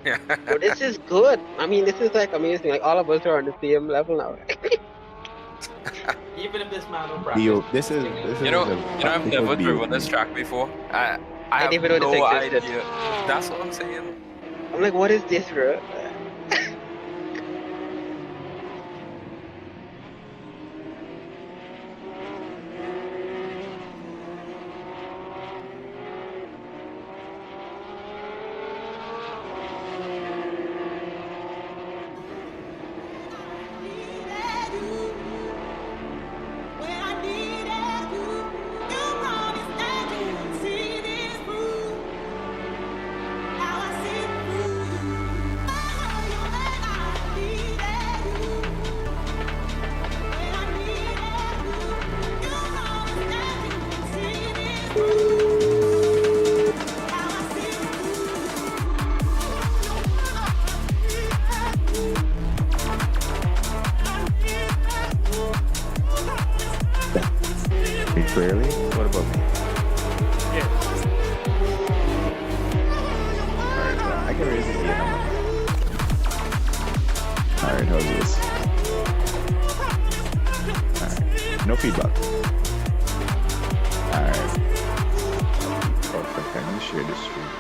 Yeah. Bro, this is good. I mean, this is like amazing. Like all of us are on the same level now. Even if this man don't practice, Yo, this You is know, a I've practical never driven BOP. this track before. I I have didn't even know this no existed. idea. That's what I'm saying. I'm like, what is this, bro? Me clearly? What about me? yeah. Alright, well, I can raise the gain on my. Alright, how's this? Alright. No feedback. Alright. Perfect. I'm gonna share this screen.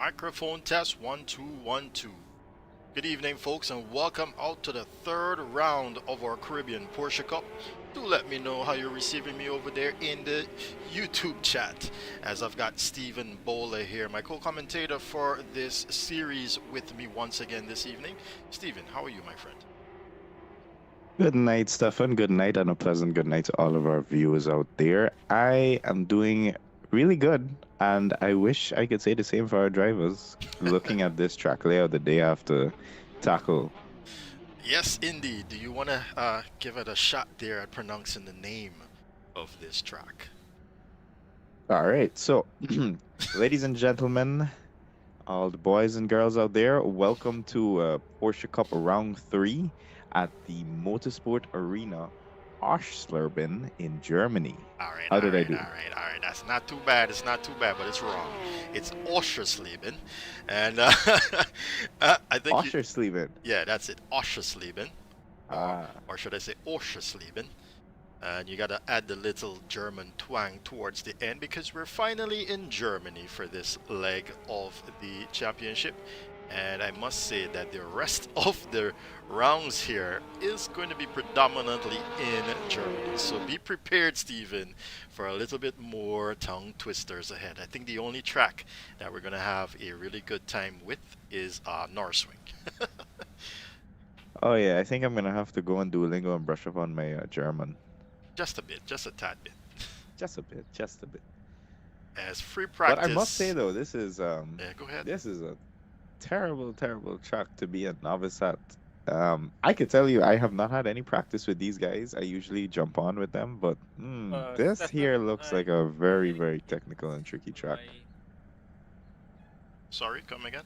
Microphone test 1 2 1 2. Good evening, folks, and welcome out to the third round of our Caribbean Porsche Cup. Do let me know how you're receiving me over there in the YouTube chat, as I've got Stephen Bowler here, my co-commentator for this series, with me once again this evening. Stephen, how are you, my friend? Good night, Stefan. Good night, and a pleasant good night to all of our viewers out there. I am doing really good, and I wish I could say the same for our drivers. Looking at this track layout that they have to tackle. Yes, indeed. Do you want to give it a shot there at pronouncing the name of this track? All right, so ladies and gentlemen, all the boys and girls out there, welcome to Porsche Cup Round 3 at the Motorsport Arena, Oschersleben in Germany. All right, How did I do? All right. That's not too bad. It's not too bad, but it's wrong. It's Oschersleben, and I think Oschersleben. yeah, that's it. Oschersleben, Ah. or should I say Oschersleben? And you gotta add the little German twang towards the end, because we're finally in Germany for this leg of the championship. And I must say that the rest of the rounds here is going to be predominantly in Germany. So be prepared, Stephen, for a little bit more tongue twisters ahead. I think the only track that we're going to have a really good time with is Norswing. Oh yeah, I think I'm gonna have to go on Duolingo and brush up on my German. Just a bit, just a tad bit. Just a bit. As free practice. But I must say though, this is Yeah, go ahead. this is a terrible track to be a novice at. I could tell you, I have not had any practice with these guys. I usually jump on with them, but this Stefan, here looks like a very technical and tricky track. Sorry, come again?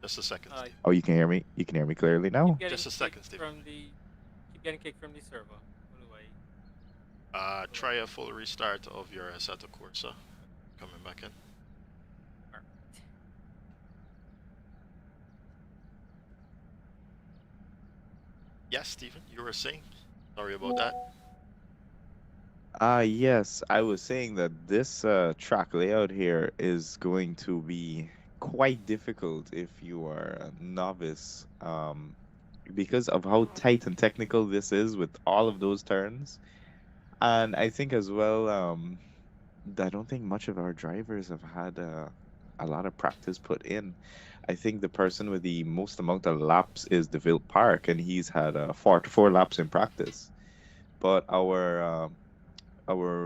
Just a second, Steve. Oh, you can hear me? You can hear me clearly now? Just a second, Steve. Keep getting kicked from the server. Try a full restart of your Assetto Corsa. Coming back in. Yes, Stephen, you were saying? Sorry about that. Yes, I was saying that this track layout here is going to be quite difficult if you are a novice, because of how tight and technical this is with all of those turns. And I think as well, I don't think much of our drivers have had a lot of practice put in. I think the person with the most amount of laps is DeVille Park, and he's had 4 laps in practice. But our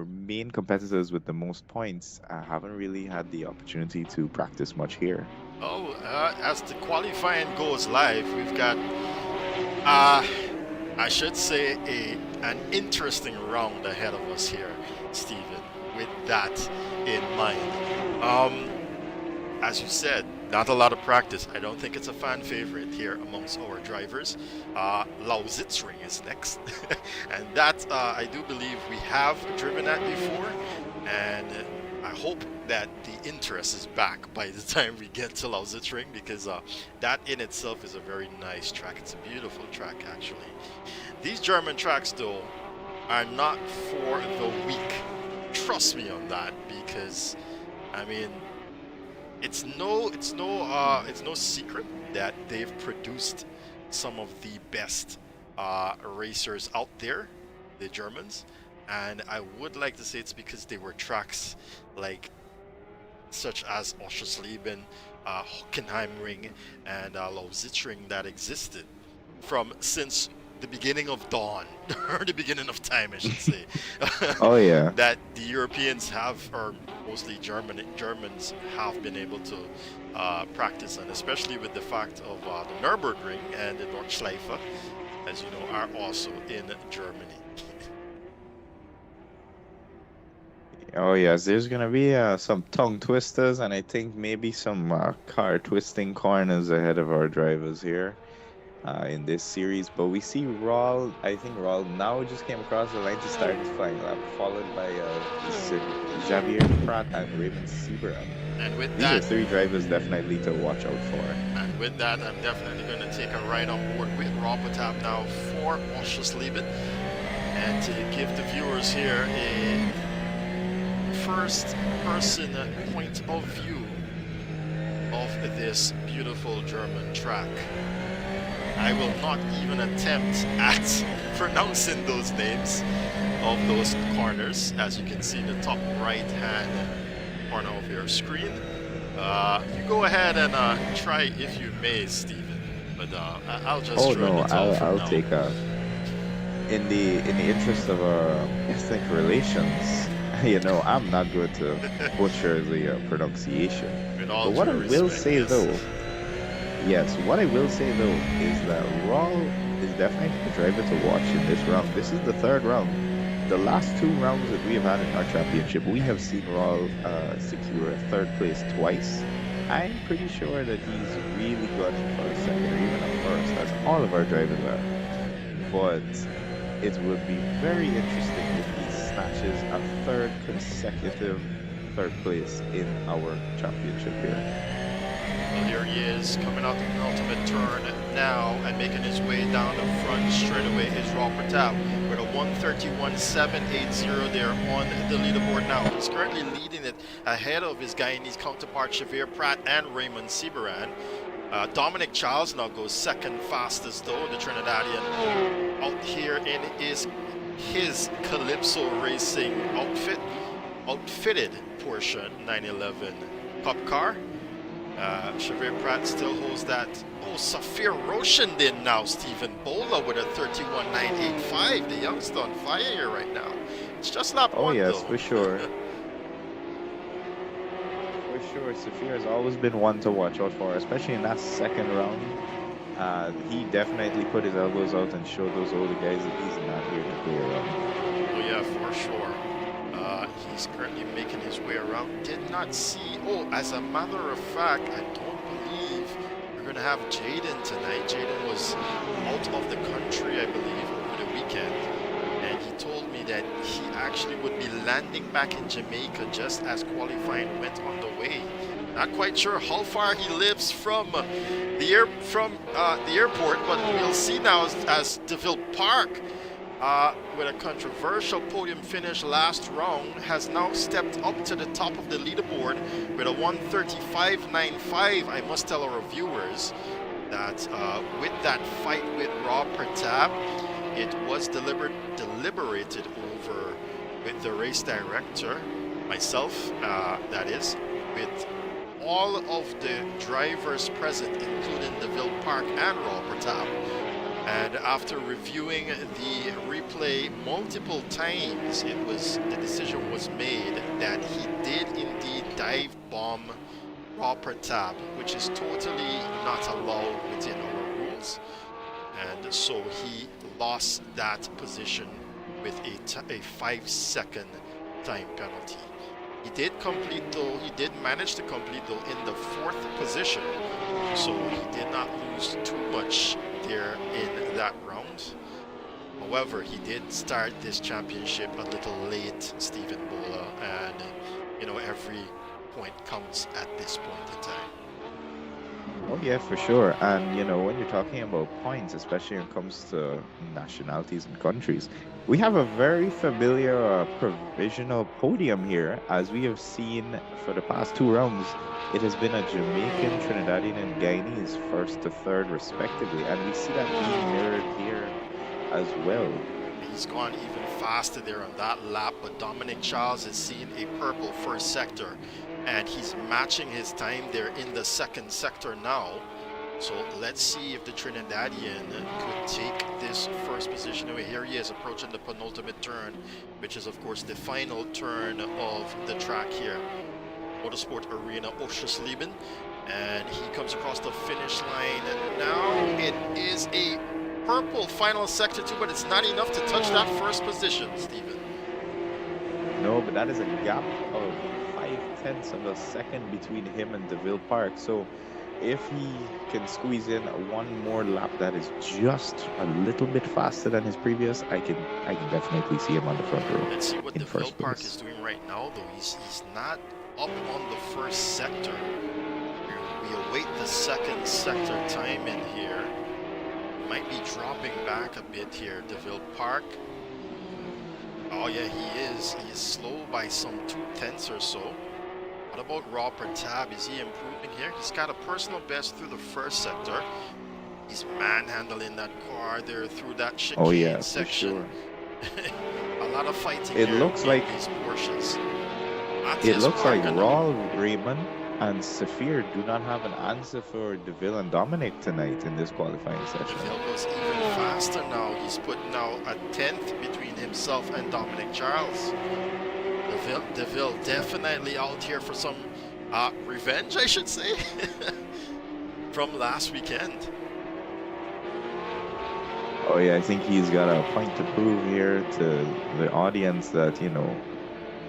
main competitors with the most points haven't really had the opportunity to practice much here. Oh, as the qualifying goes live, we've got, I should say, an interesting round ahead of us here, Stephen, with that in mind. As you said, not a lot of practice. I don't think it's a fan favorite here amongst our drivers. Lausitzring is next. And that, I do believe we have driven that before. And I hope that the interest is back by the time we get to Lausitzring, because that in itself is a very nice track. It's a beautiful track, actually. These German tracks, though, are not for the weak. Trust me on that, because, I mean, it's no secret that they've produced some of the best racers out there, the Germans, and I would like to say it's because they were tracks like such as Oschersleben, Hockenheimring, and Lausitzring that existed from since the beginning of dawn, or the beginning of time, I should say. Oh yeah. That the Europeans have, or mostly Germans have been able to practice, and especially with the fact of the Nürburgring and the Nordschleife, as you know, are also in Germany. Oh yes, there's gonna be some tongue twisters, and I think maybe some car twisting corners ahead of our drivers here in this series. But we see Raul. I think Raul now just came across the line to start his flying lap, followed by Javier Pratt and Raven Sieber. And with These are that, 3 drivers definitely to watch out for. and with that, I'm definitely going to take a ride on board with Robotap now for Oschersleben, and to give the viewers here a first-person point of view of this beautiful German track. I will not even attempt at pronouncing those names of those corners, as you can see in the top right hand corner of your screen. You go ahead and try if you may, Stephen. But I'll just Oh throw no, it off for I'll now. take in the interest of ethnic relations. You know, I'm not going to butcher the pronunciation. With all But what I due will respect, say yes. though, yes, what I will say though is that Raw is definitely the driver to watch in this round. This is the third round. The last two rounds that we have had in our championship, we have seen Raw secure third place twice. I'm pretty sure that he's really gunning for a second or even a first, as all of our drivers are. But it would be very interesting if he snatches a third consecutive third place in our championship here. Well, here he is coming out the penultimate turn now and making his way down the front straightaway is Robert Tapp with a 1:31.780 there on the leaderboard now. He's currently leading it ahead of his Guyanese counterpart Xavier Pratt and Raymond Seberan. Dominic Charles now goes second fastest though, the Trinidadian out here in his Calypso Racing outfitted Porsche 911 Cup car. Xavier Pratt still holds that. Oh, Safir Roshandin now, Stephen Bola with a 31.985. The youngster on fire here right now. It's just lap Oh one yes, though. for sure. For sure, Safir has always been one to watch out for, especially in that second round. He definitely put his elbows out and showed those older guys that he's not here to play around. Oh yeah, for sure. He's currently making his way around. Did not see. Oh, as a matter of fact, I don't believe we're going to have Jaden tonight. Jaden was out of the country, I believe, over the weekend. And he told me that he actually would be landing back in Jamaica just as qualifying went on the way. Not quite sure how far he lives from the airport, but we'll see now as DeVille Park, with a controversial podium finish last round, has now stepped up to the top of the leaderboard with a 1:35.95. I must tell our viewers that with that fight with Rob Pertab, it was deliberated over with the race director, myself, that is, with all of the drivers present, including DeVille Park and Rob Pertab. And after reviewing the replay multiple times, the decision was made that he did indeed dive bomb Rob Pertab, which is totally not allowed within our rules. And so he lost that position with a 5-second time penalty. He did manage to complete though in the 4th position, so he did not lose too much there in that round. However, he did start this championship a little late, Stephen Bola, and you know, every point counts at this point in time. Oh yeah, for sure. And you know, when you're talking about points, especially when it comes to nationalities and countries, we have a very familiar provisional podium here, as we have seen for the past 2 rounds. It has been a Jamaican, Trinidadian, and Guyanese first to third, respectively, and we see that being mirrored here as well. He's gone even faster there on that lap, but Dominic Charles is seeing a purple first sector, and he's matching his time there in the 2nd sector now. So let's see if the Trinidadian could take this first position away. Here he is approaching the penultimate turn, which is of course the final turn of the track here. Motorsport Arena Oschersleben, and he comes across the finish line. Now it is a purple final sector too, but it's not enough to touch that first position, Stephen. No, but that is a gap of 0.5 of a second between him and DeVille Park. So if he can squeeze in one more lap that is just a little bit faster than his previous, I can definitely see him on the front row. Let's see what in DeVille first Park place. is doing right now, though. He's not up on the first sector. We await the 2nd sector time in here. Might be dropping back a bit here, DeVille Park. Oh yeah, he is. He is slow by some 0.2 or so. What about Raw Tab? Is he improving here? He's got a personal best through the first sector. He's manhandling that car there through that chicane Oh yeah, for section. sure. A lot of fighting It here looks in like these Porsches. it Matthias looks like Parker now. Raul, Raymond, and Saphir do not have an answer for DeVille and Dominic tonight in this qualifying session. DeVille goes even faster now. He's put now a 10th between himself and Dominic Charles. DeVille definitely out here for some revenge, I should say, from last weekend. Oh yeah, I think he's got a point to prove here to the audience that, you know,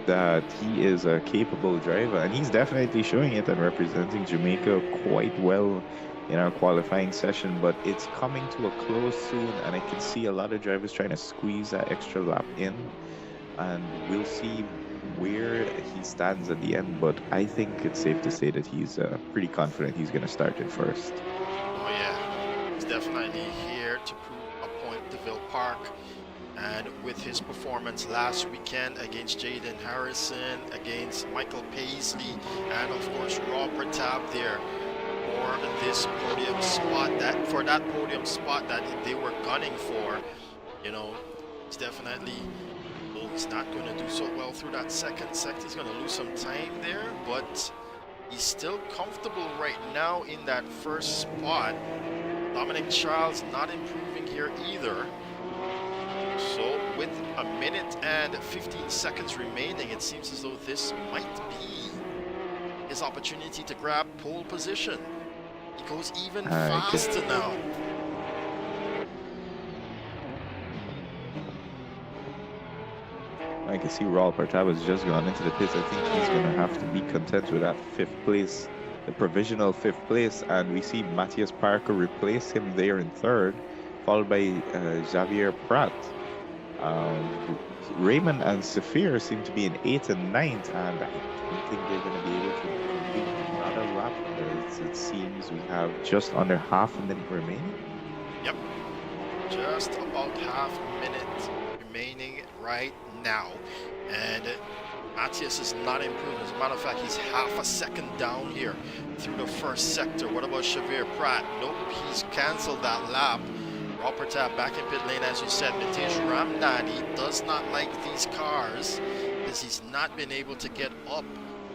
that he is a capable driver, and he's definitely showing it and representing Jamaica quite well in our qualifying session, but it's coming to a close soon, and I can see a lot of drivers trying to squeeze that extra lap in, and we'll see where he stands at the end, but I think it's safe to say that he's pretty confident he's going to start in first. Oh yeah, he's definitely here to prove a point to Ville Park. And with his performance last weekend against Jaden Harrison, against Michael Paisley, and of course Rob Tab there for this podium spot, that podium spot that they were gunning for, you know, he's definitely, well, he's not going to do so well through that second sector. He's going to lose some time there, but he's still comfortable right now in that first spot. Dominic Charles not improving here either. So with a minute and 15 seconds remaining, it seems as though this might be his opportunity to grab pole position. He goes even faster now. I can see Raul Partab has just gone into the pits. I think he's going to have to be content with that fifth place, the provisional fifth place, and we see Matthias Parker replace him there in third, followed by Xavier Pratt. Raymond and Saphir seem to be in 8th and 9th, and I don't think they're going to be able to complete another lap. It seems we have just under half a minute remaining. Yep, just about half a minute remaining right now, and Matthias is not improving. As a matter of fact, he's half a second down here through the first sector. What about Xavier Pratt? Nope, he's canceled that lap. Robert back in pit lane, as you said. Mitesh Ramdani does not like these cars because he's not been able to get up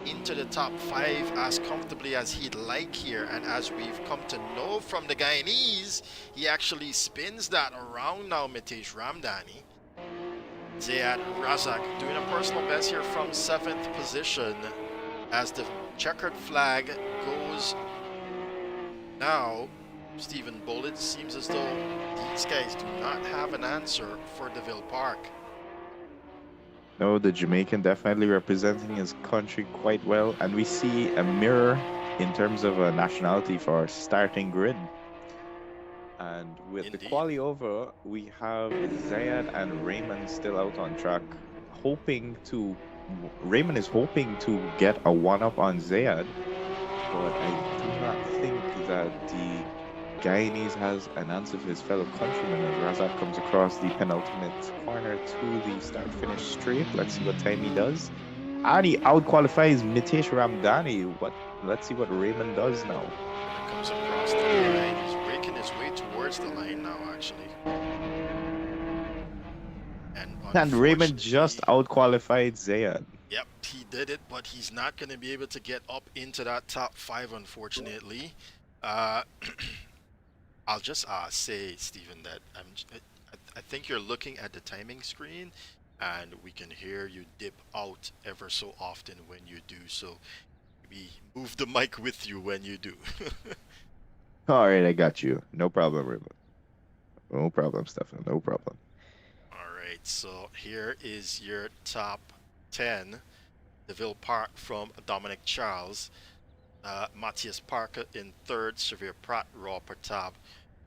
into the top 5 as comfortably as he'd like here. And as we've come to know from the Guyanese, he actually spins that around now, Mitesh Ramdani. Zayad Razak doing a personal best here from 7th position as the checkered flag goes now. Stephen Bullitt, seems as though these guys do not have an answer for DeVille Park. No, the Jamaican definitely representing his country quite well, and we see a mirror in terms of a nationality for our starting grid. And with the quali over, we have Zayad and Raymond still out on track, Raymond is hoping to get a one-up on Zayad, but I do not think that the Guyanese has an answer for his fellow countrymen as Razak comes across the penultimate corner to the start-finish straight. Let's see what time he does. And he out-qualifies Mitesh Ramdani. Let's see what Raymond does now. Comes across the line. He's breaking his way towards the line now, actually. And Raymond just out-qualified Zayad. Yep, he did it, but he's not going to be able to get up into that top 5, unfortunately. I'll just say, Stephen, that I think you're looking at the timing screen, and we can hear you dip out ever so often when you do. So maybe move the mic with you when you do. All right, I got you. No problem, Raymond. No problem, Stefan. No problem. All right, so here is your top 10. DeVille Park from Dominic Charles. Matthias Parker in third, Xavier Pratt, Raw Partab,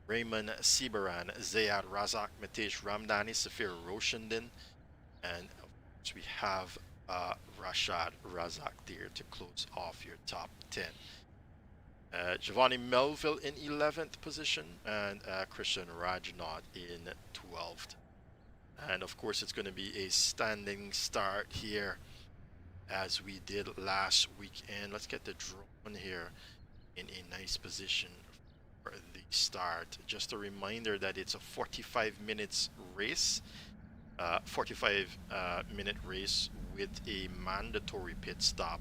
Raymond Sibaran, Zayad Razak, Mitesh Ramdani, Saphir Roshandin, and of course we have Rashad Razak there to close off your top 10. Giovanni Melville in 11th position, and Christian Rajnaud in 12th. And of course it's going to be a standing start here as we did last weekend. Let's get the drone here in a nice position for the start. Just a reminder that it's a 45 minutes race, 45 minute race with a mandatory pit stop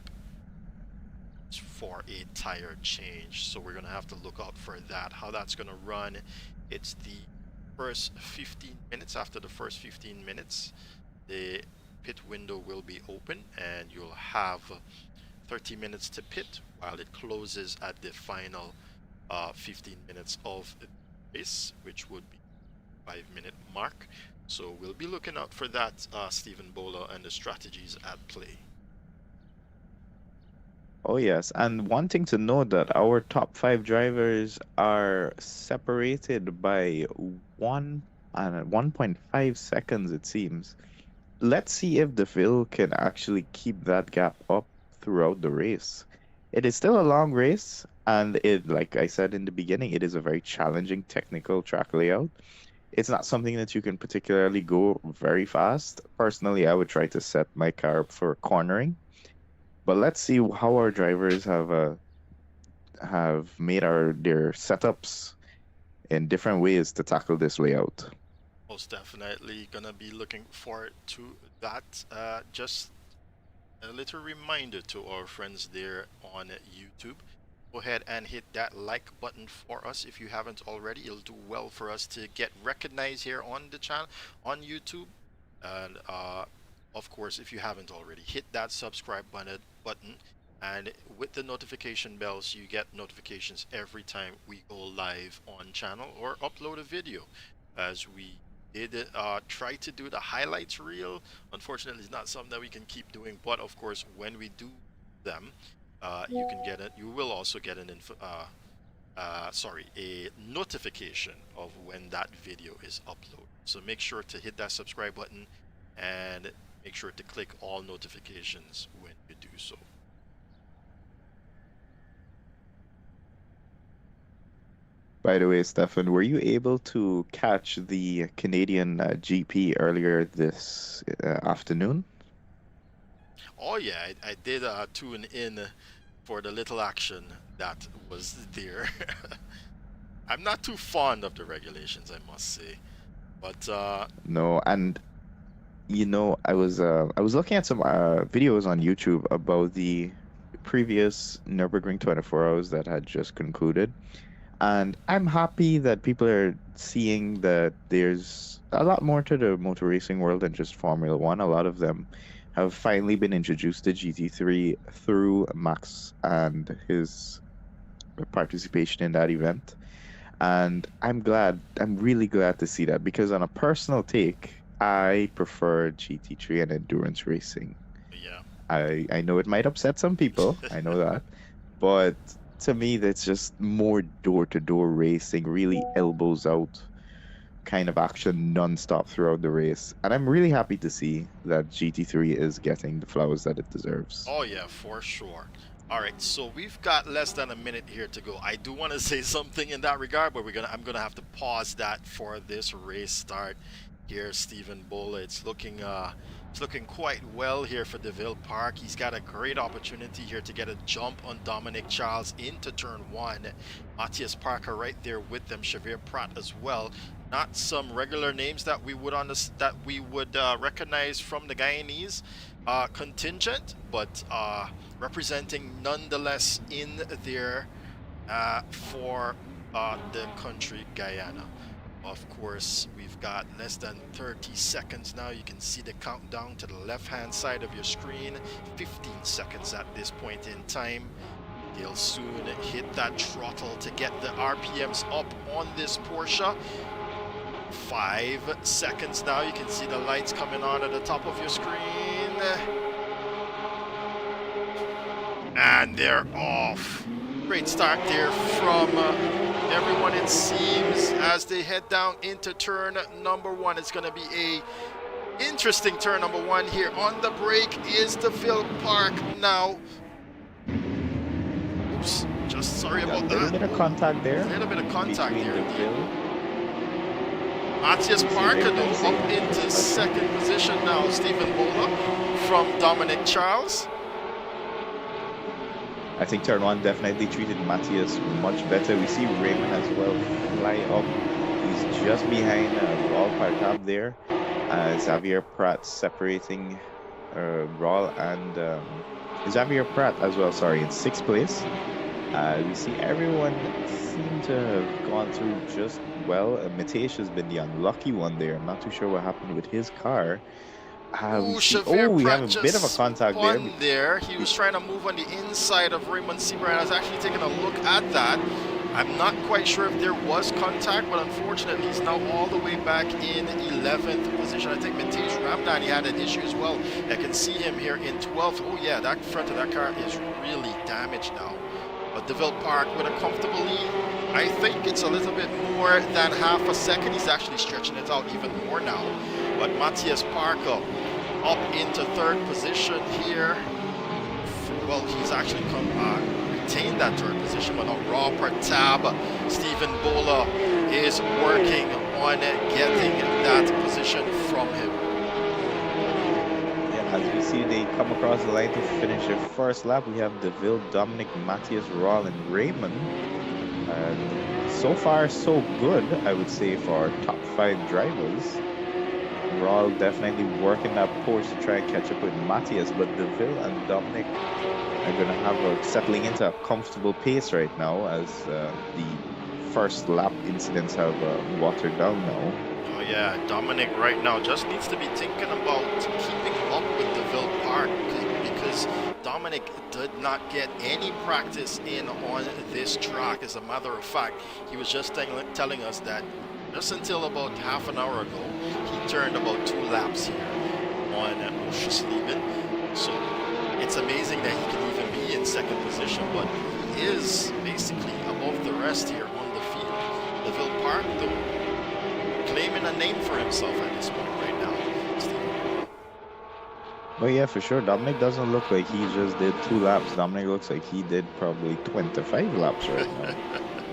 for a tire change. So we're gonna have to look out for that. How that's gonna run, it's the first 15 minutes. After the first 15 minutes, the pit window will be open and you'll have 30 minutes to pit while it closes at the final 15 minutes of the race, which would be 5-minute mark. So we'll be looking out for that, Stephen Bowler, and the strategies at play. Oh yes, and one thing to note that our top 5 drivers are separated by 1.5 seconds, it seems. Let's see if DeVille can actually keep that gap up throughout the race. It is still a long race, and it, like I said in the beginning, it is a very challenging technical track layout. It's not something that you can particularly go very fast. Personally, I would try to set my car up for cornering. But let's see how our drivers have made their setups in different ways to tackle this layout. Most definitely gonna be looking forward to that. Just a little reminder to our friends there on YouTube. Go ahead and hit that like button for us if you haven't already. It'll do well for us to get recognized here on the channel on YouTube. And of course, if you haven't already, hit that subscribe button, and with the notification bells, you get notifications every time we go live on channel or upload a video. As we did try to do the highlights reel, unfortunately it's not something that we can keep doing, but of course when we do them, you can get it. You will also get a notification of when that video is uploaded. So make sure to hit that subscribe button and make sure to click all notifications when you do so. By the way, Stefan, were you able to catch the Canadian GP earlier this afternoon? Oh yeah, I did tune in for the little action that was there. I'm not too fond of the regulations, I must say, but No, and you know, I was looking at some videos on YouTube about the previous Nürburgring 24 hours that had just concluded. And I'm happy that people are seeing that there's a lot more to the motor racing world than just Formula One. A lot of them have finally been introduced to GT3 through Max and his participation in that event. And I'm really glad to see that, because on a personal take, I prefer GT3 and endurance racing. yeah. I know it might upset some people, I know that, but to me, that's just more door-to-door racing, really elbows out kind of action non-stop throughout the race. And I'm really happy to see that GT3 is getting the flowers that it deserves. Oh yeah, for sure. All right, so we've got less than a minute here to go. I do want to say something in that regard, but I'm gonna have to pause that for this race start here. Stephen Bowler, it's looking quite well here for DeVille Park. He's got a great opportunity here to get a jump on Dominic Charles into turn 1. Matthias Parker right there with them. Xavier Pratt as well. Not some regular names that we would recognize from the Guyanese contingent, but representing nonetheless in there for the country Guyana. Of course, we've got less than 30 seconds now. You can see the countdown to the left-hand side of your screen. 15 seconds at this point in time. They'll soon hit that throttle to get the RPMs up on this Porsche. 5 seconds now. You can see the lights coming on at the top of your screen. And they're off. Great start there from everyone, it seems, as they head down into turn number 1. It's going to be a interesting turn number 1 here. On the brake is DeVille Park now. Oops, just sorry about that. A little bit of contact there. A little bit of contact between there. DeVille. Matthias Parker though up into second position now. Stephen Bowler from Dominic Charles. I think turn one definitely treated Matthias much better. We see Raymond as well fly up. He's just behind Raul Partab there. Xavier Pratt separating Raul and Xavier Pratt as well, sorry, in 6th place. We see everyone seem to have gone through just well. Mateus has been the unlucky one there. I'm not too sure what happened with his car. We have a bit of a contact there. He was trying to move on the inside of Raymond Seabrand. I was actually taking a look at that. I'm not quite sure if there was contact, but unfortunately he's now all the way back in 11th position. I think Mateus Ramdani had an issue as well. I can see him here in 12th. Oh yeah, that front of that car is really damaged now. But DeVille Park with a comfortable lead. I think it's a little bit more than half a second. He's actually stretching it out even more now. But Matthias Parker up into 3rd position here. Well, he's actually retained that 3rd position, but now Raw Partab, Stephen Bola is working on getting that position from him. Yeah, as we see, they come across the line to finish their first lap. We have DeVille, Dominic, Matthias, Raul, and Raymond. And so far, so good, I would say, for our top 5 drivers. Raul definitely working that Porsche to try and catch up with Matthias, but DeVille and Dominic are going to have settling into a comfortable pace right now as the first lap incidents have watered down now. Oh yeah, Dominic right now just needs to be thinking about keeping up with DeVille Park because Dominic did not get any practice in on this track. As a matter of fact, he was just telling us that just until about half an hour ago, he turned about 2 laps here on Oschersleben. So it's amazing that he can even be in 2nd position, but he is basically above the rest here on the field. DeVille Park, though, claiming a name for himself at this point right now. Stephen. But yeah, for sure, Dominic doesn't look like he just did 2 laps. Dominic looks like he did probably 25 laps right now.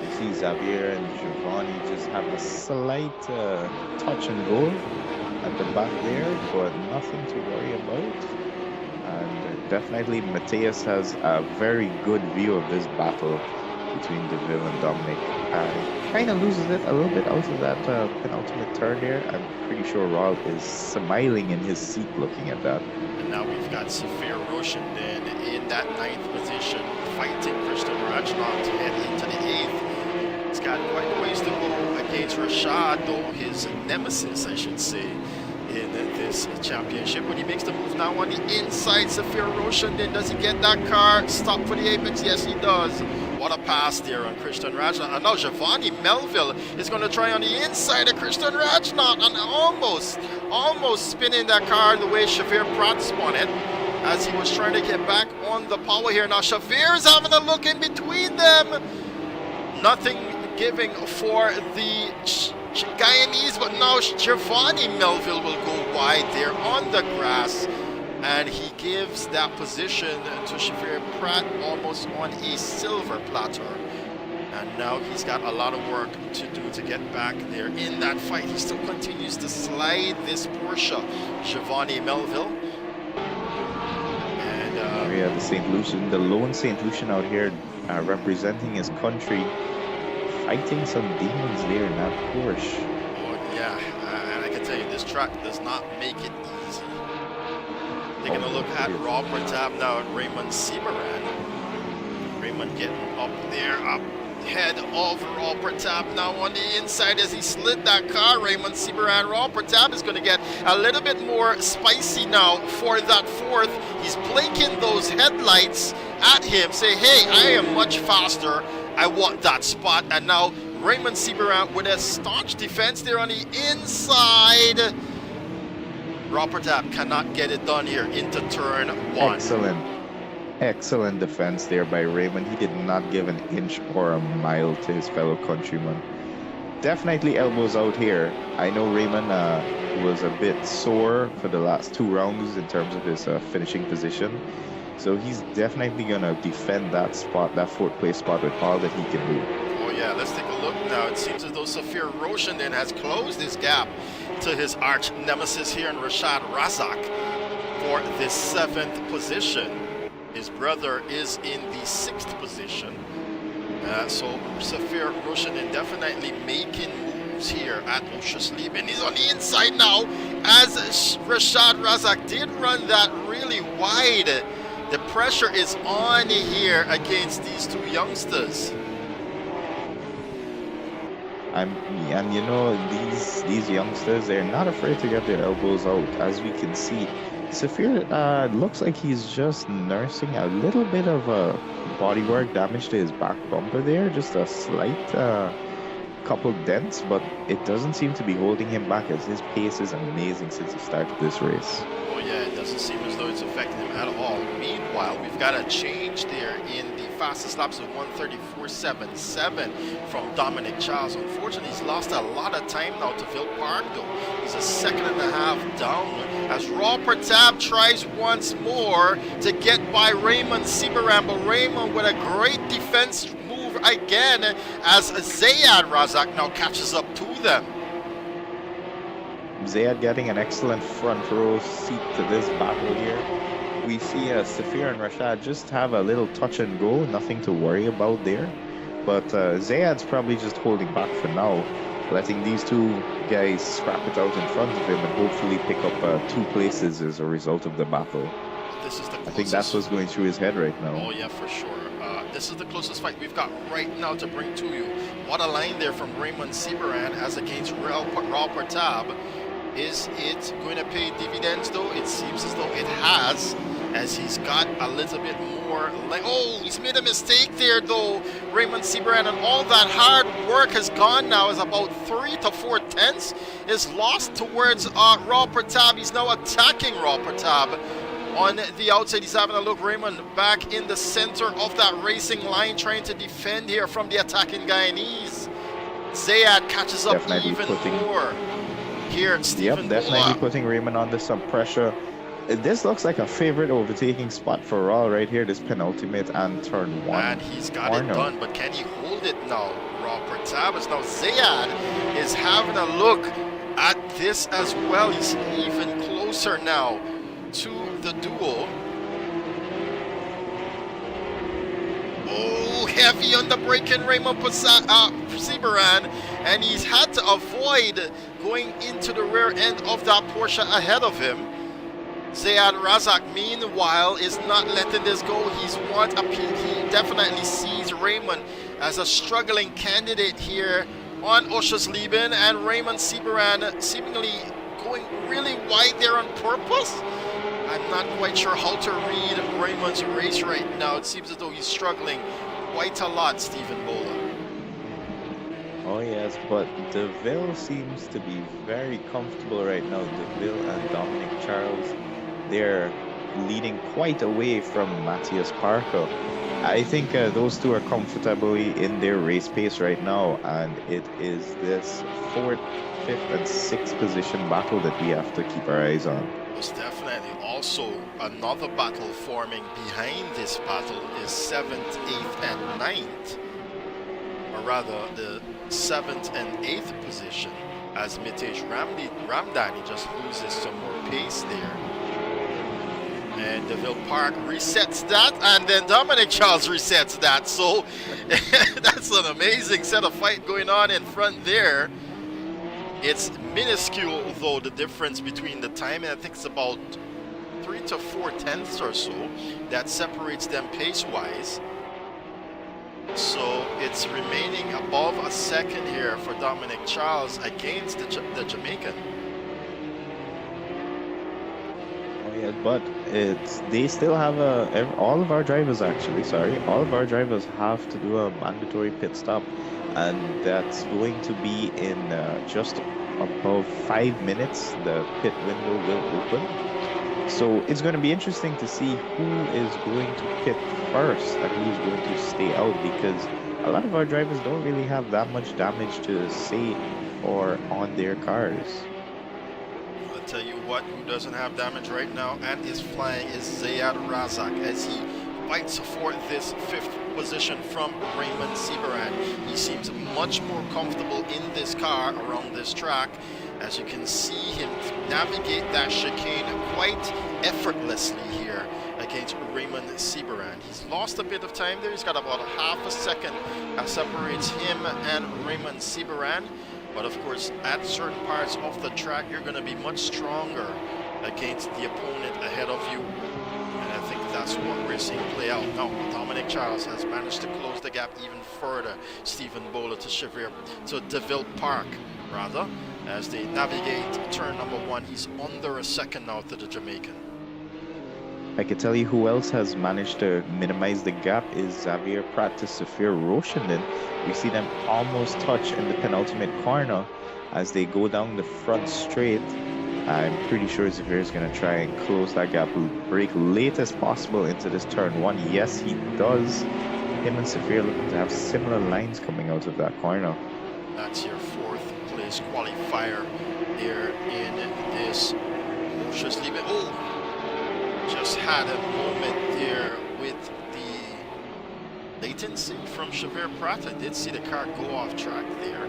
You see Xavier and Giovanni just have a slight touch and go at the back there, but nothing to worry about. And definitely Mateus has a very good view of this battle between DeVille and Dominic. Kind of loses it a little bit out of that penultimate turn there. I'm pretty sure Raul is smiling in his seat looking at that. And now we've got Safir Roshan then in that 9th position, fighting Christian Rajnath to head into the 8th. He's got quite a ways to go against Rashad, though his nemesis, I should say, in this championship. But he makes the move now on the inside. Safir Roshan, then does he get that car stopped for the apex? Yes, he does. What a pass there on Christian Rajnath. And now Giovanni Melville is going to try on the inside of Christian Rajnath and almost spinning that car the way Xavier Pratt spun it as he was trying to get back on the power here. Now Xavier's having a look in between them. Nothing giving for the Guyanese, but now Giovanni Melville will go wide there on the grass, and he gives that position to Xavier Pratt almost on a silver platter. And now he's got a lot of work to do to get back there in that fight. He still continues to slide this Porsche, Giovanni Melville. And we have the St. Lucian, the lone St. Lucian out here representing his country, fighting some demons there in that Porsche. Oh yeah, and I can tell you this track does not make it easy. Taking a look at Rob Bertab now at Raymond Seabrand. Raymond getting up there, up head of Raw Bertab now on the inside as he slid that car. Raymond Seabrand. Raw Bertab is going to get a little bit more spicy now for that 4th. He's blinking those headlights at him, say, hey, I am much faster. I want that spot. And now Raymond Seabrand with a staunch defense there on the inside. Raw Bertab cannot get it done here into turn 1. Excellent defense there by Raymond. He did not give an inch or a mile to his fellow countryman. Definitely elbows out here. I know Raymond was a bit sore for the last 2 rounds in terms of his finishing position. So he's definitely going to defend that spot, that 4th place spot with all that he can do. Oh yeah, let's take a look now. It seems as though Safir Roshan then has closed this gap to his arch nemesis here in Rashad Razak for this 7th position. His brother is in the 6th position. So Safir Roshanin definitely making moves here at Oschersleben. He's on the inside now, as Rashad Razak did run that really wide. The pressure is on here against these two youngsters. And you know, these youngsters, they're not afraid to get their elbows out. As we can see, Safir looks like he's just nursing a little bit of bodywork damage to his back bumper there, just a slight couple dents, but it doesn't seem to be holding him back, as his pace is amazing since he started this race. Oh yeah, it doesn't seem as though it's affecting him at all. Meanwhile, we've got a change there in the fastest laps of 1:34.77 from Dominic Charles. Unfortunately, he's lost a lot of time now to Phil Park, though. He's a 1.5 seconds down as Raw Pratap tries once more to get by Raymond Sibaram, but Raymond with a great defense move again as Zayad Razak now catches up to them. Zayad getting an excellent front row seat to this battle here. We see Safir and Rashad just have a little touch and go, nothing to worry about there. But Zayad's probably just holding back for now, letting these two guys scrap it out in front of him and hopefully pick up 2 places as a result of the battle. This is the closest. I think that's what's going through his head right now. Oh yeah, for sure. This is the closest fight we've got right now to bring to you. What a line there from Raymond Sibaran as against Raw Pratap. Is it going to pay dividends though? It seems as though it has, as he's got a little bit more. Oh, he's made a mistake there though, Raymond Sibaran, and all that hard work has gone now. Is about 3 to 4 tenths is lost towards Raw Pratap. He's now attacking Raw Pratap on the outside. He's having a look. Raymond back in the center of that racing line, trying to defend here from the attacking Guyanese. Zayad catches up even more. Here, Stephen definitely putting Raymond under some pressure. This looks like a favorite overtaking spot for Raw right here, this penultimate and turn 1. And he's got it done, but can he hold it now? Raw Pratap is now. Zayad is having a look at this as well. He's even closer now to the duel. Oh, heavy on the braking Raymond Sibaran, and he's had to avoid going into the rear end of that Porsche ahead of him. Zayad Razak, meanwhile, is not letting this go. He definitely sees Raymond as a struggling candidate here on Oschersleben, and Raymond Sibaran seemingly going really wide there on purpose. I'm not quite sure how to read Raymond's race right now. It seems as though he's struggling quite a lot, Stephen Bola. Oh yes, but DeVille seems to be very comfortable right now. DeVille and Dominic Charles, they're leading quite away from Matthias Parker. I think those two are comfortably in their race pace right now, and it is this 4th, 5th, and 6th position battle that we have to keep our eyes on. Most definitely. Also, another battle forming behind this battle is 7th, 8th, and 9th, or rather the 7th and 8th position, as Mitesh Ramdani just loses some more pace there. And DeVille Park resets that, and then Dominic Charles resets that. So that's an amazing set of fight going on in front there. It's minuscule though, the difference between the time, and I think it's about 3 to 4 tenths or so that separates them pace-wise. So it's remaining above a second here for Dominic Charles against the Jamaican. Oh yeah, but they still have all of our drivers all of our drivers have to do a mandatory pit stop, and that's going to be in just above 5 minutes. The pit window will open. So it's going to be interesting to see who is going to pit first and who's going to stay out, because a lot of our drivers don't really have that much damage to say or on their cars. I'll tell you what, who doesn't have damage right now and is flying is Zayad Razak, as he fights for this 5th position from Raymond Sibaran. He seems much more comfortable in this car around this track, as you can see him navigate that chicane quite effortlessly here against Raymond Seabaran. He's lost a bit of time there. He's got about a half a second that separates him and Raymond Seabaran. But of course, at certain parts of the track, you're going to be much stronger against the opponent ahead of you. And I think that's what we're seeing play out. Now, Dominic Charles has managed to close the gap even further. Stephen Bowler to DeVille Park, rather, as they navigate turn number 1. He's under a second now to the Jamaican. I can tell you who else has managed to minimize the gap is Xavier Pratt to Saphir Rochenden. We see them almost touch in the penultimate corner as they go down the front straight. I'm pretty sure Xavier is going to try and close that gap, break late as possible into this turn 1. Yes, he does. Him and Saphir looking to have similar lines coming out of that corner. That's your 4th place qualifier there in this Oschersleben. Oh! Just had a moment there with the latency from Xavier Pratt. I did see the car go off track there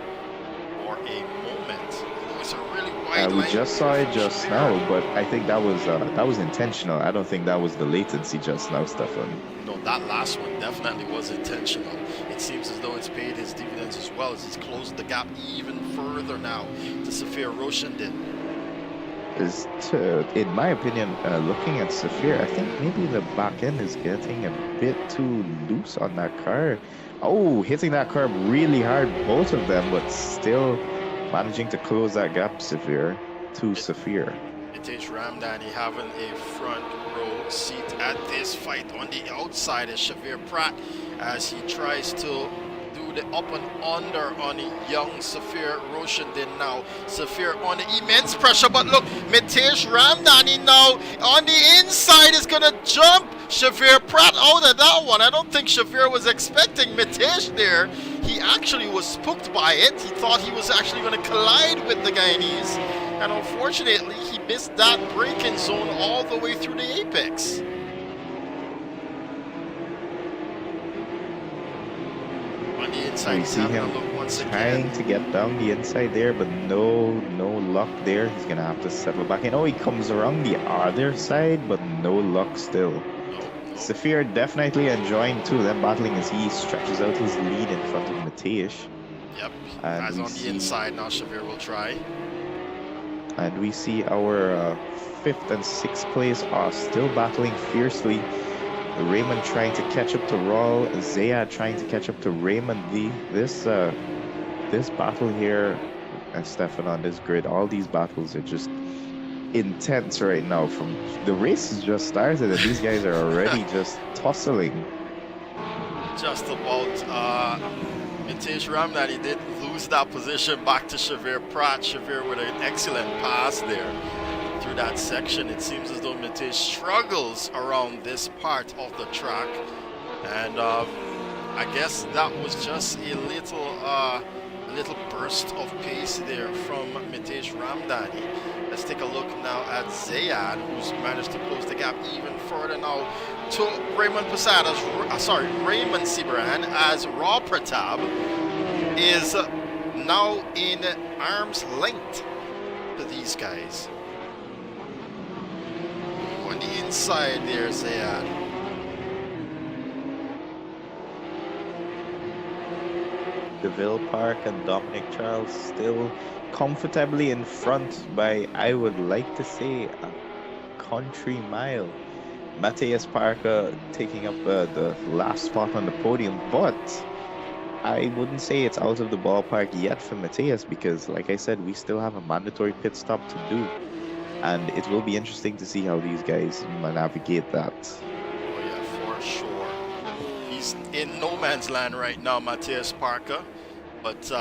for a moment. It was a really wide line. We just saw it just now, but I think that was intentional. I don't think that was the latency just now, Stefan. No, that last one definitely was intentional. It seems as though it's paid his dividends as well, as he's closed the gap even further now to Saphir Rochenden. In my opinion, looking at Saphir, I think maybe the back end is getting a bit too loose on that car. Oh, hitting that curb really hard, both of them, but still managing to close that gap, Saphir. Mitesh Ramdani having a front row seat at this fight on the outside is Xavier Pratt as he tries to do the up and under on the young Saphir Rochenden now. Saphir on the immense pressure, but look, Mitesh Ramdani now on the inside is going to jump Xavier Pratt out of that one. I don't think Xavier was expecting Mitesh there. He actually was spooked by it. He thought he was actually going to collide with the Guyanese, and unfortunately he missed that braking zone all the way through the apex. On the inside, we see him trying to get down the inside there, but no luck there. He's gonna have to settle back in. Oh, he comes around the other side, but no luck still. No. Saphir definitely enjoying two of them battling as he stretches out his lead in front of Mitesh. Yep, as on the inside now, Xavier will try. And we see our 5th and 6th place are still battling fiercely. Raymond trying to catch up to Raul, Zayad trying to catch up to Raymond. This battle here, Stefan, on this grid, all these battles are just intense right now. From the race has just started and these guys are already just tussling. Just about Mitesh Ramdani did lose that position back to Xavier Pratt. Xavier with an excellent pass there through that section. It seems as though Mitesh struggles around this part of the track, and I guess that was just a little burst of pace there from Mitesh Ramdani. Let's take a look now at Zayad, who's managed to close the gap even further now to Raymond Seabaran, as Raw Pratap is now in arm's length to these guys. On the inside there, Zayad. DeVille Park and Dominic Charles still comfortably in front by, I would like to say, a country mile. Matthias Parker taking up the last spot on the podium, but I wouldn't say it's out of the ballpark yet for Matthias, because like I said, we still have a mandatory pit stop to do, and it will be interesting to see how these guys navigate that. Oh yeah, for sure. He's in no man's land right now, Matthias Parker, but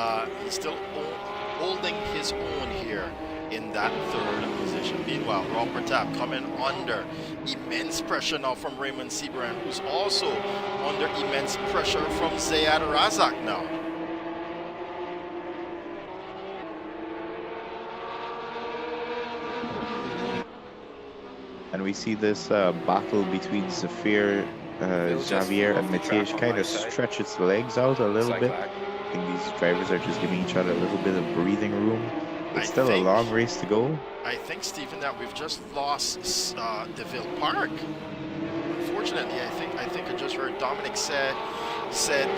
he's still holding his own here in that 3rd position. Meanwhile, Raw Pratap coming under immense pressure now from Raymond Seabaran, who's also under immense pressure from Zayad Razak now. And we see this battle between Saphir, Xavier, and Mitesh kind of stretch its legs out a little bit. I think these drivers are just giving each other a little bit of breathing room. It's still a long race to go. I think, Stephen, that we've just lost DeVille Park. unfortunately, I think I just heard Dominic said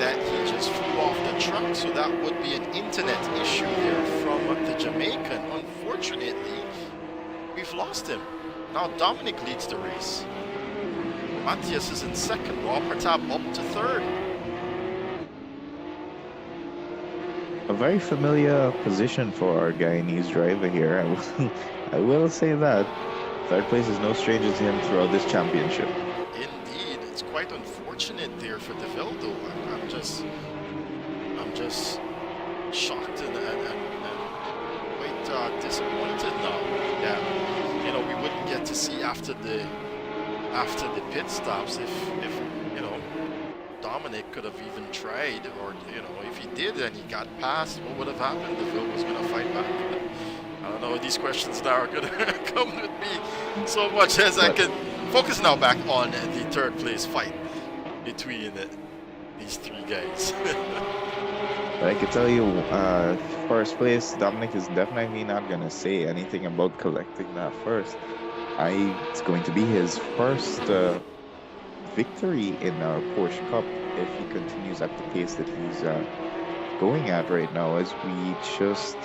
that he just flew off the truck, so that would be an internet issue there from the Jamaican. Unfortunately, we've lost him. Now Dominic leads the race. Matthias is in second. Raw Pratap up to third. A very familiar position for our Guyanese driver here. I will say that. Third place is no stranger to him throughout this championship. Indeed, it's quite unfortunate there for De Vildo. I'm just shocked and quite disappointed now. Yeah, you know, we wouldn't get to see after the pit stops if you know, Dominic could have even tried, or you know, if he did and he got past, what would have happened? De Vildo was going to fight back. I don't know, these questions now are going to come with me so much as I can focus now back on the third place fight between these three guys. But I can tell you, first place, Dominic is definitely not going to say anything about collecting that first. It's going to be his first victory in our Porsche Cup if he continues at the pace that he's going at right now, as we just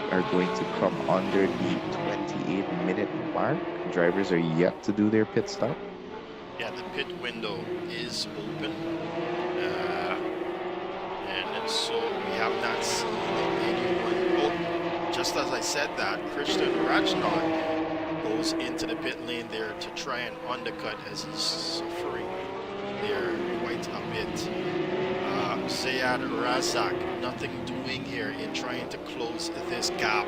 are going to come under the 28-minute mark. Drivers are yet to do their pit stop. Yeah, the pit window is open. And so we have not seen anyone. Oh, just as I said that, Christian Rajnath goes into the pit lane there to try and undercut as he's suffering there quite a bit. Zayad Razak, nothing doing here in trying to close this gap.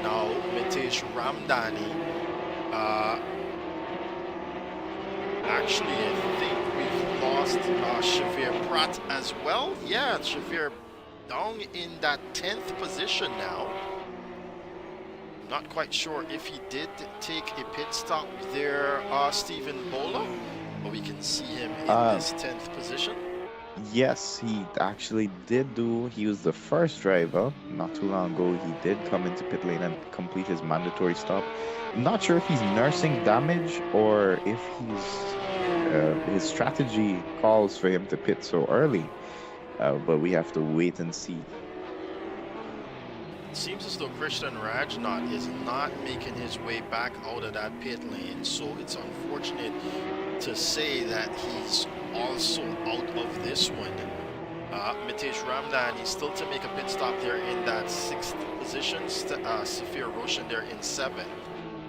Now Mitesh Ramdani, actually I think we've lost Shavir Pratt as well. Yeah, Shavir down in that 10th position now. Not quite sure if he did take a pit stop there, Stephen Bola, but we can see him in this 10th position. Yes, he actually did do. He was the first driver not too long ago. He did come into pit lane and complete his mandatory stop. I'm not sure if he's nursing damage or if his strategy calls for him to pit so early. But we have to wait and see. It seems as though Christian Rajnath is not making his way back out of that pit lane, so it's unfortunate to say that he's also out of this one. Mitesh Ramdan is still to make a pit stop there in that 6th position. Safir Roshan there in 7th.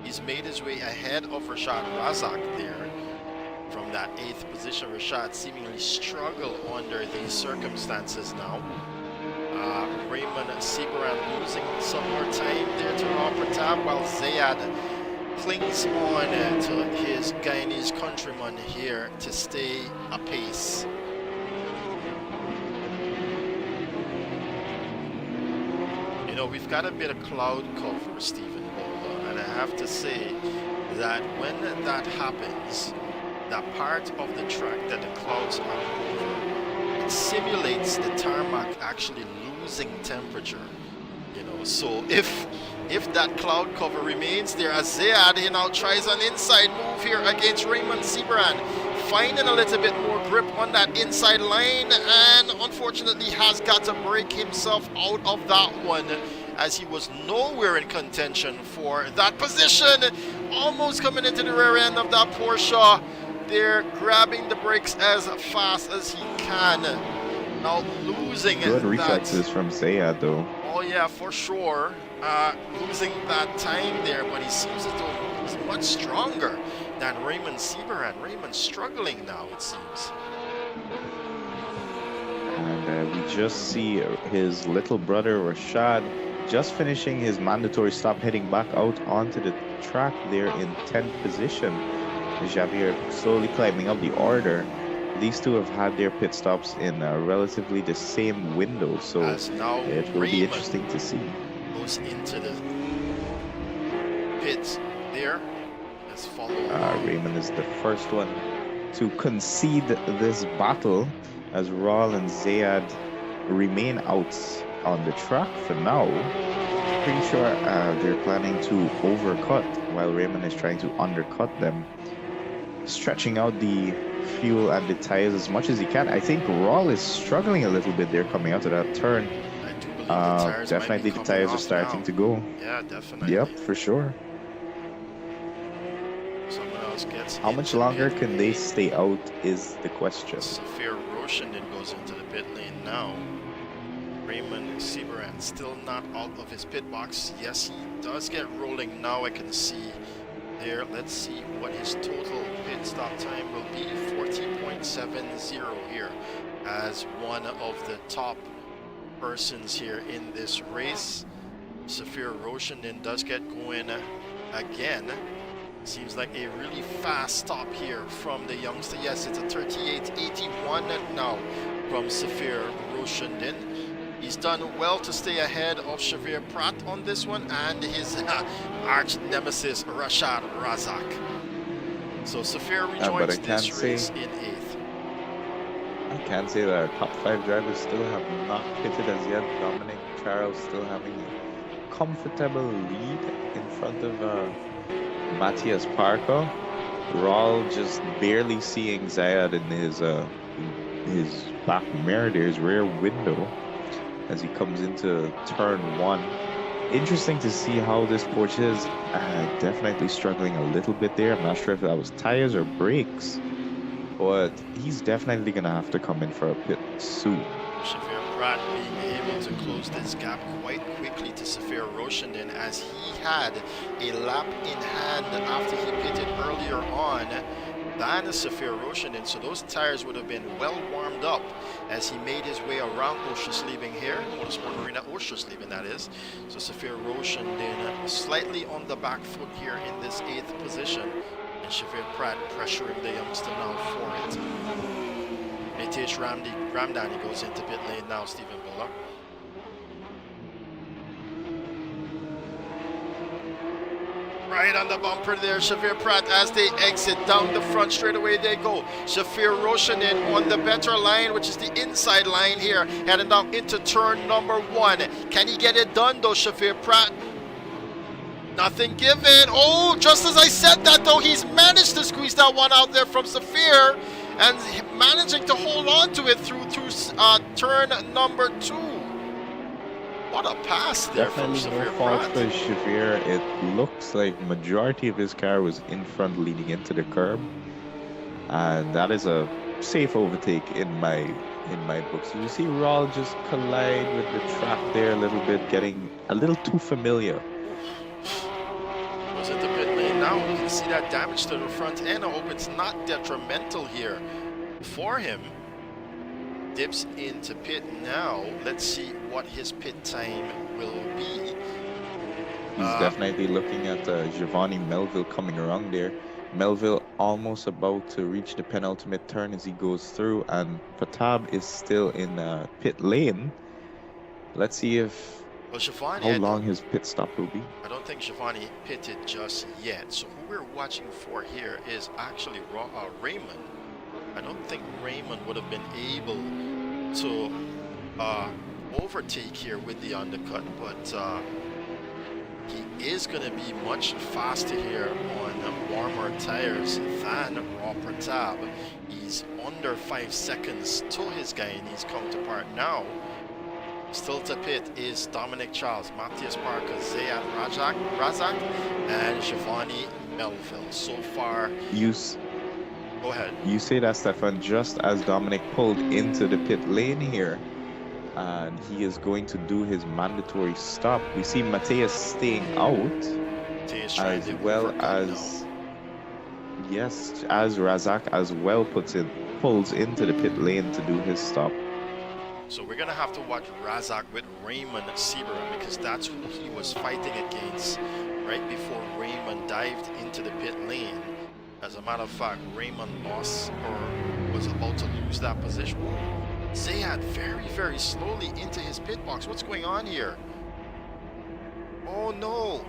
He's made his way ahead of Rashad Razak there from that 8th position. Rashad seemingly struggle under these circumstances now. Raymond Seabaran losing some more time there to Raw Pratap, while Zayad clings on to his Guyanese countryman here to stay apace. You know, we've got a bit of cloud cover, Stephen Bola, and I have to say that when that happens, that part of the track that the clouds are over, it simulates the tarmac actually losing temperature. You know, so if that cloud cover remains there, as Zayad now tries an inside move here against Raymond Seabaran, finding a little bit more grip on that inside line, and unfortunately has got to break himself out of that one, as he was nowhere in contention for that position. Almost coming into the rear end of that Porsche. They're grabbing the brakes as fast as he can. Now losing good reflexes from Zayad though. Oh yeah, for sure. Losing that time there, but he seems as though he's much stronger than Raymond Seabaran. Raymond struggling now, it seems. And we just see his little brother Rashad just finishing his mandatory stop, heading back out onto the track there in 10th position. Javier slowly climbing up the order. These two have had their pit stops in relatively the same window, so it will be interesting to see. Goes into the pit there. Let's follow. Raymond is the first one to concede this battle, as Raul and Zayad remain out on the track for now. Pretty sure they're planning to overcut while Raymond is trying to undercut them, stretching out the fuel and the tires as much as he can. I think Rawl is struggling a little bit there coming out of that turn. I do believe the tires might Definitely be the coming tires are off starting now. to go. Yeah, definitely. Yep, for sure. Someone else gets How much into longer pit can they lane. stay out is the question. Safir Roshan then goes into the pit lane now. Raymond Seabrand still not out of his pit box. Yes, he does get rolling now. I can see there. Let's see what his total pit stop time will be. 40.70 here as one of the top persons here in this race. Safir Roshan then does get going again. Seems like a really fast stop here from the youngster. Yes, it's a 38.81 now from Safir Roshandin. He's done well to stay ahead of Xavier Pratt on this one and his arch nemesis Rashad Razak. So Safir but I rejoins can't this race say- in 8th. I can say that our top 5 drivers still have not pitted as yet. Dominic Charles still having a comfortable lead in front of Matthias Parker. Rawl just barely seeing Zayad in his back mirror, there, his rear window, as he comes into turn 1. Interesting to see how this Porsche is definitely struggling a little bit there. I'm not sure if that was tires or brakes, but he's definitely going to have to come in for a pit soon. Xavier Pratt being able to close this gap quite quickly to Safir Roshandin as he had a lap in hand after he pitted earlier on than Safir Roshandin, so those tires would have been well warmed up as he made his way around Oschersleben here, Motorsport Arena Oschersleben that is. So Safir Roshandin slightly on the back foot here in this 8th position, and Xavier Pratt pressuring the youngster now for it. Nitesh Ramdani goes into pit lane now, Stephen Bullock. Right on the bumper there, Xavier Pratt as they exit down the front straightaway they go. Safir Roshanin on the better line, which is the inside line here, heading down into turn number 1. Can he get it done though, Xavier Pratt? Nothing given. Oh, just as I said that though, he's managed to squeeze that one out there from Safir and managing to hold on to it through turn number 2. What a pass there Definitely from no Xavier fault Pratt. for Xavier. It looks like majority of his car was in front leading into the curb, and that is a safe overtake in my book. So you see Rawl just collide with the track there a little bit, getting a little too familiar. Goes into pit lane now. You can see that damage to the front end. I hope it's not detrimental here for him. Dips into pit now. Let's see what his pit time will be. He's definitely looking at Giovanni Melville coming around there. Melville almost about to reach the penultimate turn as he goes through, and Patab is still in pit lane. Let's see if Well, Giovanni, how long his pit stop will be. I don't think Giovanni pitted just yet. So who we're watching for here is actually Raymond. I don't think Raymond would have been able to overtake here with the undercut, but he is going to be much faster here on warmer tires than Raw Pratap. He's under 5 seconds to his Guyanese counterpart now. Still to pit is Dominic Charles, Matthias Parker, Zayat Razak, and Giovanni Melville. So far, go ahead. You say that, Stefan, just as Dominic pulled into the pit lane here, and he is going to do his mandatory stop. We see Mateus staying out, as well as yes, as Razak as well pulls into the pit lane to do his stop. So we're gonna have to watch Razak with Raymond Seabrand, because that's who he was fighting against right before Raymond dived into the pit lane. As a matter of fact, Raymond lost or was about to lose that position. Zayad very, very slowly into his pit box. What's going on here? Oh no!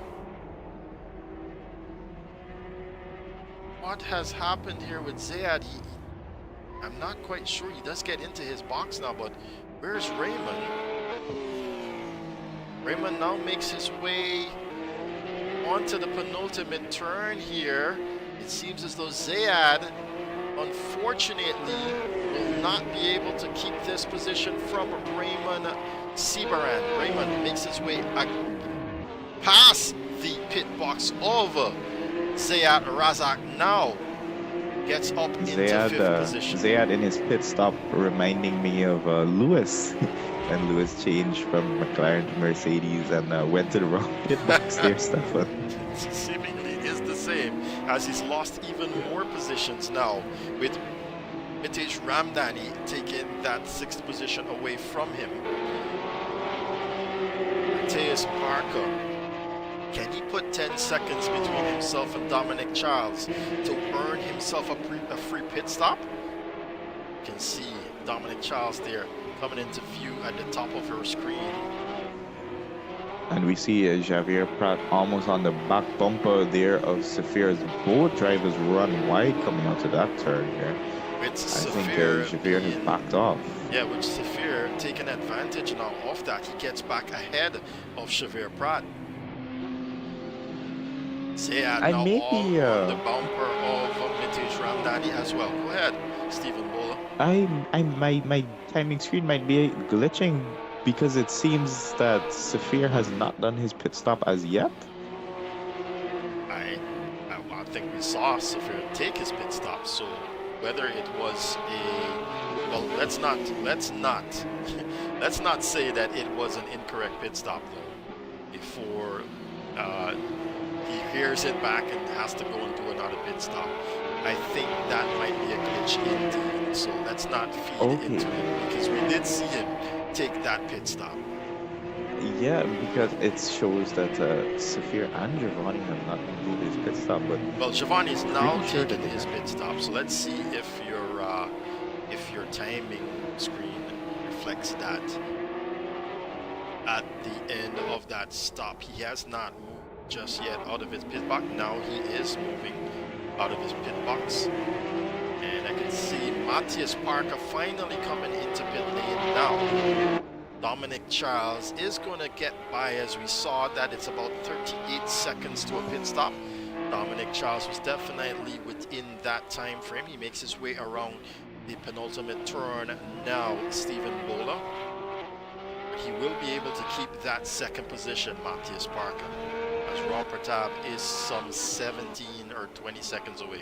What has happened here with Zayad? I'm not quite sure. He does get into his box now, but where's Raymond? Raymond now makes his way onto the penultimate turn here. It seems as though Zayad unfortunately, will not be able to keep this position from Raymond Seabaran. Raymond makes his way past the pit box of Zayat Razak now. Gets up into fifth position. Zayat in his pit stop reminding me of Lewis. And Lewis changed from McLaren to Mercedes and went to the wrong pit box there, Stefan. Seemingly is the same, as he's lost even more positions now, with Mitesh Ramdani taking that 6th position away from him. Matthias Parker, can he put 10 seconds between himself and Dominic Charles to earn himself a free pit stop? You can see Dominic Charles there coming into view at the top of her screen. And we see Javier Prat almost on the back bumper there of Safir as both drivers run wide coming out to that turn here. With I Safir think Javier has backed off. Yeah, with Safir taking advantage now of that, he gets back ahead of Javier Prat. Zayat now on the bumper of Mitesh Ramdani as well. Go ahead, Stephen Bowler. My timing screen might be glitching because it seems that Safir has not done his pit stop as yet. I think we saw Safir take his pit stop, so whether it was well, let's not let's not say that it was an incorrect pit stop though before he hears it back and has to go and do another pit stop. I think that might be a glitch indeed, so let's not feed into it, because we did see him take that pit stop. Yeah, because it shows that Safir and Giovanni have not moved his pit stop, but well, Giovanni is now taking his pit stop, so let's see if your timing screen reflects that. At the end of that stop, he has not moved just yet out of his pit box. Now he is moving out of his pit box, and I can see Matthias Parker finally coming into pit lane now. Dominic Charles is going to get by, as we saw that it's about 38 seconds to a pit stop. Dominic Charles was definitely within that time frame. He makes his way around the penultimate turn now, Stephen Bowler. He will be able to keep that 2nd position, Matthias Parker, as Rob Pratap is some 17 or 20 seconds away.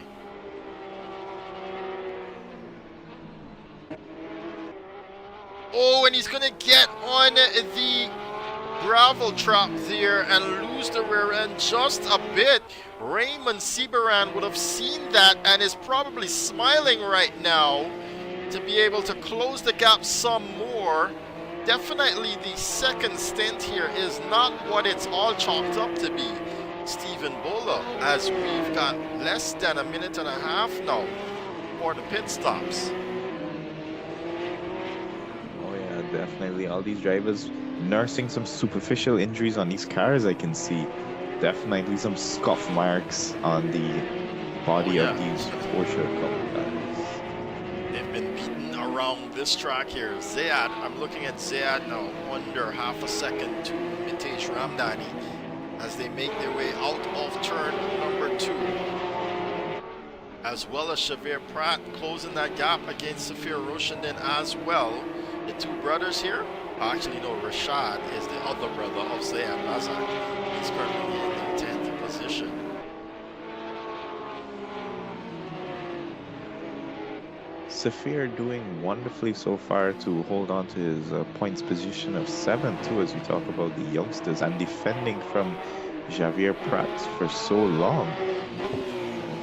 Oh, and he's gonna get on the gravel trap there and lose the rear end just a bit. Raymond Seabaran would have seen that and is probably smiling right now to be able to close the gap some more. Definitely the 2nd stint here is not what it's all chalked up to be, Stephen Bowler, as we've got less than a minute and a half now for the pit stops. oh yeah, definitely all these drivers nursing some superficial injuries on these cars. I can see definitely some scuff marks on the body of these Porsche cars. They've been beaten around this track here. Zayat, I'm looking at Zayat now, under half a second to Mitesh Ramdani as they make their way out of turn number 2. As well as Javier Prat closing that gap against Safir Roshandin as well. The 2 brothers here, actually no, Rashad is the other brother of Zayat Razak. He's currently in the 10th position. Safir doing wonderfully so far to hold on to his points position of 7th too, as we talk about the youngsters, and defending from Javier Prat for so long.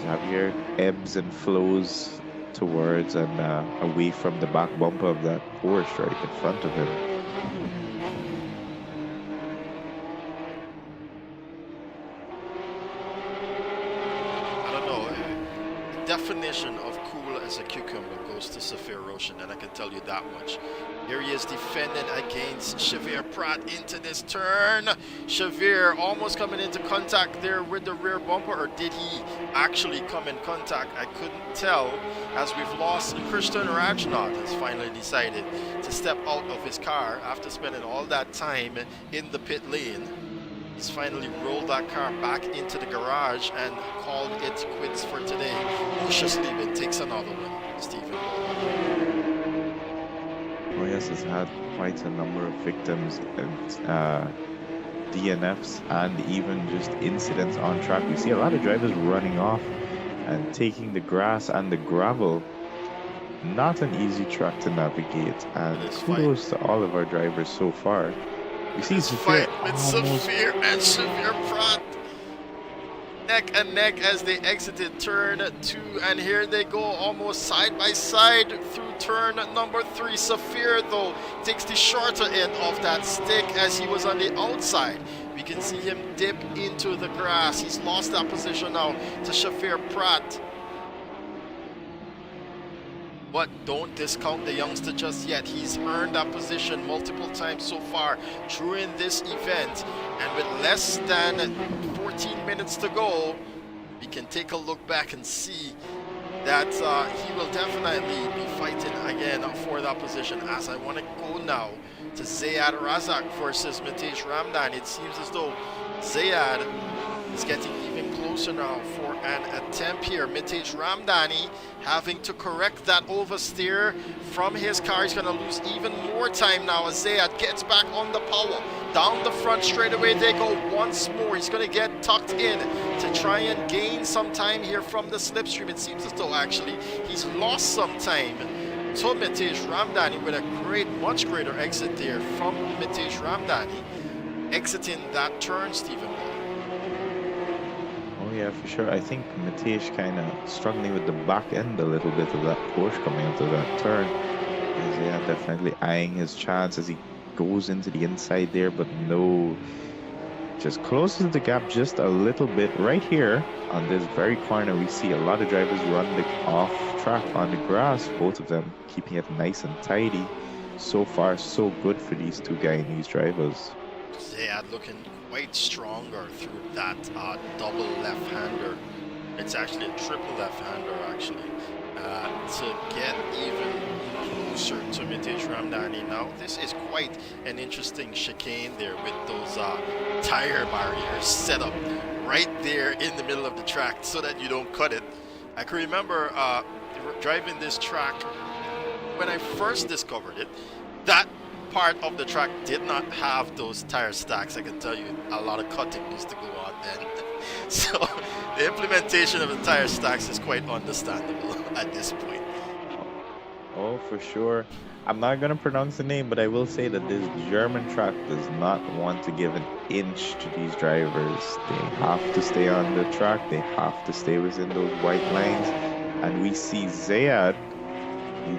Javier ebbs and flows towards and away from the back bumper of that Porsche right in front of him. I don't know, definition of cool as a cucumber goes to Safir Roshan, and I can tell you that much. Here he is defending against Javier Prat into this turn. Javier almost coming into contact there with the rear bumper, or did he actually come in contact? I couldn't tell, as we've lost Christian Rajnath has finally decided to step out of his car after spending all that time in the pit lane. He's finally rolled that car back into the garage and called it quits for today. Oschersleben takes another one, Stephen. Oh yes, it's had quite a number of victims and DNFs and even just incidents on track. We see a lot of drivers running off and taking the grass and the gravel. Not an easy track to navigate, and kudos to all of our drivers so far. We see fight Zafir with almost... Zafir and Xavier Pratt neck and neck as they exited turn 2, and here they go almost side by side through turn number 3. Zafir though takes the shorter end of that stick as he was on the outside. We can see him dip into the grass. He's lost that position now to Xavier Pratt. But don't discount the youngster just yet. He's earned that position multiple times so far during this event. And with less than 14 minutes to go, we can take a look back and see that he will definitely be fighting again for that position. As I want to go now to Zayad Razak versus Matej Ramdan. It seems as though Zayad is getting even closer now for an attempt here. Matej Ramdani having to correct that oversteer from his car. He's going to lose even more time now as Zayad gets back on the power. Down the front straight away they go once more. He's going to get tucked in to try and gain some time here from the slipstream. It seems as though actually he's lost some time to Matej Ramdani with a great, much greater exit there from Matej Ramdani. Exiting that turn, Stephen. Yeah, for sure. I think Matej kind of struggling with the back end a little bit of that Porsche coming out of that turn. Yeah, definitely eyeing his chance as he goes into the inside there, but no, just closes the gap just a little bit. Right here on this very corner, we see a lot of drivers run the off track on the grass, both of them keeping it nice and tidy. So far, so good for these two Guyanese drivers. Yeah, looking quite stronger through that double left-hander. It's actually a triple left-hander actually, to get even closer to Matej Ramdani. Now this is quite an interesting chicane there with those tire barriers set up right there in the middle of the track so that you don't cut it. I can remember driving this track when I first discovered it. That part of the track did not have those tire stacks. I can tell you a lot of cutting needs to go on then. So the implementation of the tire stacks is quite understandable at this point. Oh, for sure. I'm not going to pronounce the name, but I will say that this German track does not want to give an inch to these drivers. They have to stay on the track. They have to stay within those white lines. And we see Zayad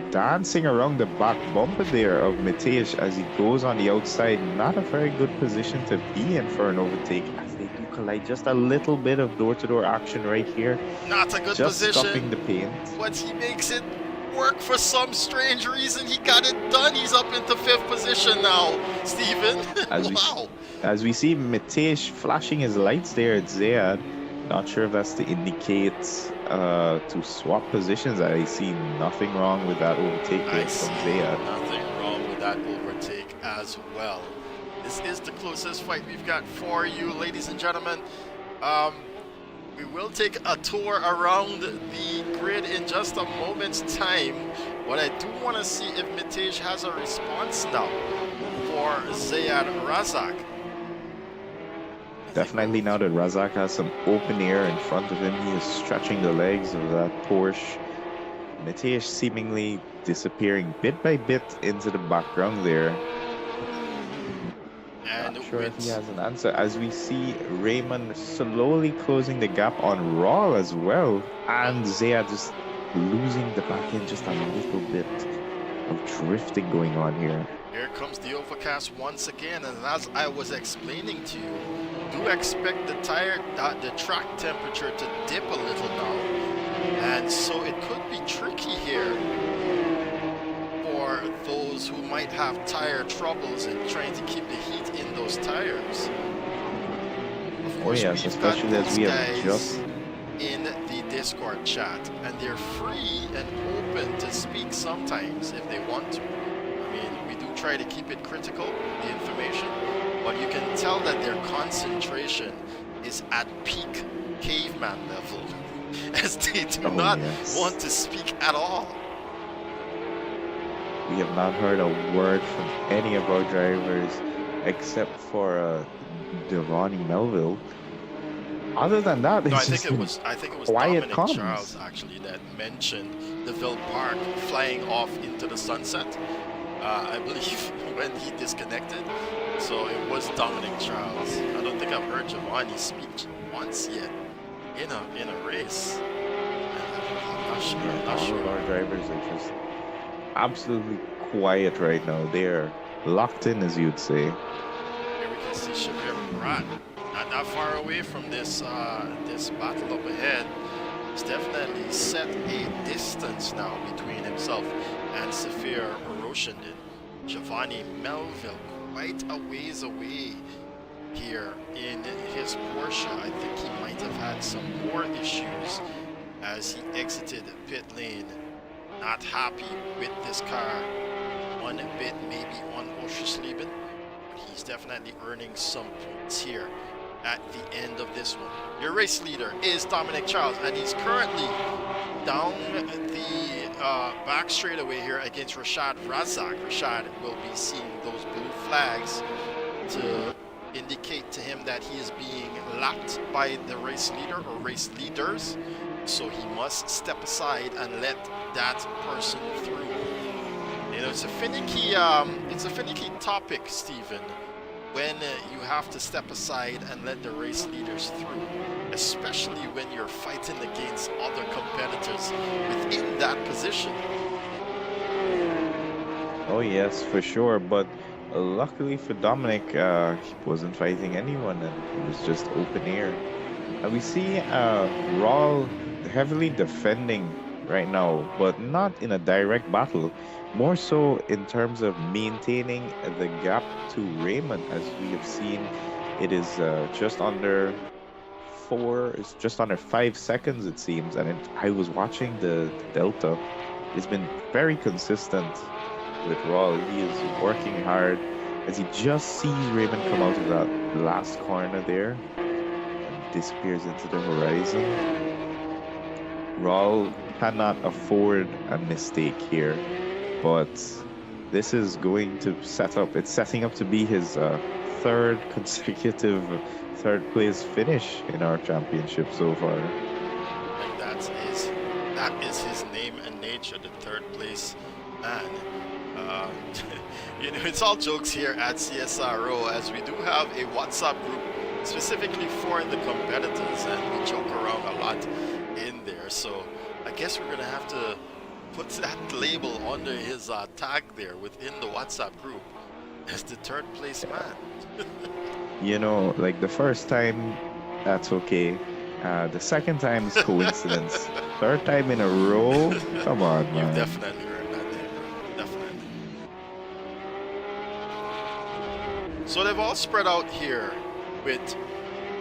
dancing around the back bumper there of Matej as he goes on the outside. Not a very good position to be in for an overtake as they do collide. Just a little bit of door-to-door action right here. Not a good just position. Stopping the paint. But he makes it work for some strange reason. He got it done. He's up into 5th position now, Stephen. Wow. As we see Matej flashing his lights there at Zayad. Not sure if that's to indicate to swap positions. I see nothing wrong with that overtake there from Zayad. Nothing wrong with that overtake as well. This is the closest fight we've got for you, ladies and gentlemen. We will take a tour around the grid in just a moment's time, but I do want to see if Matej has a response now for Zayad Razak. Definitely now that Razak has some open air in front of him, he is stretching the legs of that Porsche. Matej seemingly disappearing bit by bit into the background there. And not sure if he has an answer. As we see Raymond slowly closing the gap on Raw as well. And Zayad just losing the back end, just a little bit of drifting going on here. Here comes the overcast once again, and as I was explaining to you, do expect the track temperature to dip a little now, and so it could be tricky here for those who might have tire troubles and trying to keep the heat in those tires. Of course, yes, especially as we have just in the Discord chat, and they're free and open to speak sometimes if they want to. I mean, we do try to keep it critical, the information, but you can tell tell that their concentration is at peak caveman level, as they do not yes. want to speak at all. We have not heard a word from any of our drivers except for Devani Melville. Other than that, No, it's just been I think it was quiet Dominic comms. Charles actually that mentioned DeVille Park flying off into the sunset. I believe when he disconnected. So it was Dominic Charles. I don't think I've heard Giovanni speak once yet in a race. I'm not sure. I'm not All of sure. our drivers are just absolutely quiet right now. They're locked in, as you'd say. Here we can see Shabir Pratt, not that far away from this this battle up ahead. He's definitely set a distance now between himself and Safir Roshandin. Giovanni Melville quite a ways away here in his Porsche. I think he might have had some more issues as he exited pit lane. Not happy with this car one bit, maybe on Oschersleben. He's definitely earning some points here at the end of this one. Your race leader is Dominic Charles, and he's currently down the back straightaway here against Rashad Razak. Rashad will be seeing those blue flags to indicate to him that he is being lapped by the race leader or race leaders. So he must step aside and let that person through. You know, it's a finicky topic, Stephen, when you have to step aside and let the race leaders through, especially when you're fighting against other competitors within that position. Oh yes, for sure. But luckily for Dominic, he wasn't fighting anyone, and it was just open air. And we see Raul heavily defending right now, but not in a direct battle. More so in terms of maintaining the gap to Raymond, as we have seen, it is just under 5 seconds it seems, and I was watching the Delta. It's been very consistent with Raul. He is working hard as he just sees Raymond come out of that last corner there and disappears into the horizon. Raul cannot afford a mistake here, but this is going to it's setting up to be his third consecutive third place finish in our championship so far. And that is his name and nature, the third place man. You know, it's all jokes here at CSRO, as we do have a WhatsApp group specifically for the competitors, and we joke around a lot in there. So I guess we're gonna have to put that label under his tag there within the WhatsApp group as the third place man. You know, like the first time, that's okay. The second time is coincidence. Third time in a row, come on, man. You've definitely earned that there, bro. Definitely. So they've all spread out here with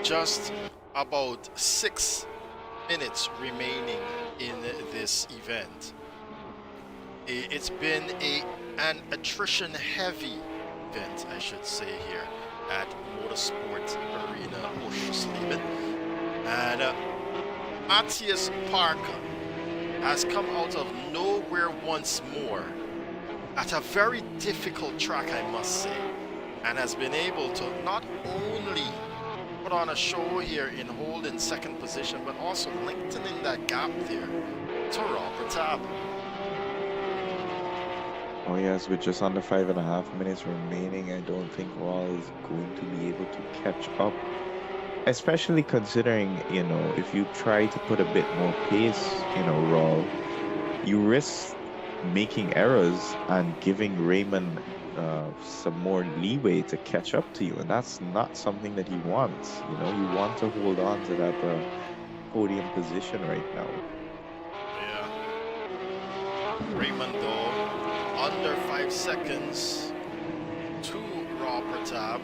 just about 6 minutes remaining in this event. It's been an attrition-heavy event, I should say, here at Motorsport Arena Oschersleben. And Matthias Parker has come out of nowhere once more at a very difficult track, I must say, and has been able to not only put on a show here in holding second position, but also lengthening that gap there to Rob Pratap. Oh yes, with just under 5.5 minutes remaining, I don't think Raul is going to be able to catch up. Especially considering, you know, if you try to put a bit more pace, you know, Raul, you risk making errors and giving Raymond some more leeway to catch up to you, and that's not something that he wants. You know, you want to hold on to that podium position right now. Yeah. Raymond, though, under 5 seconds to Raw Pratap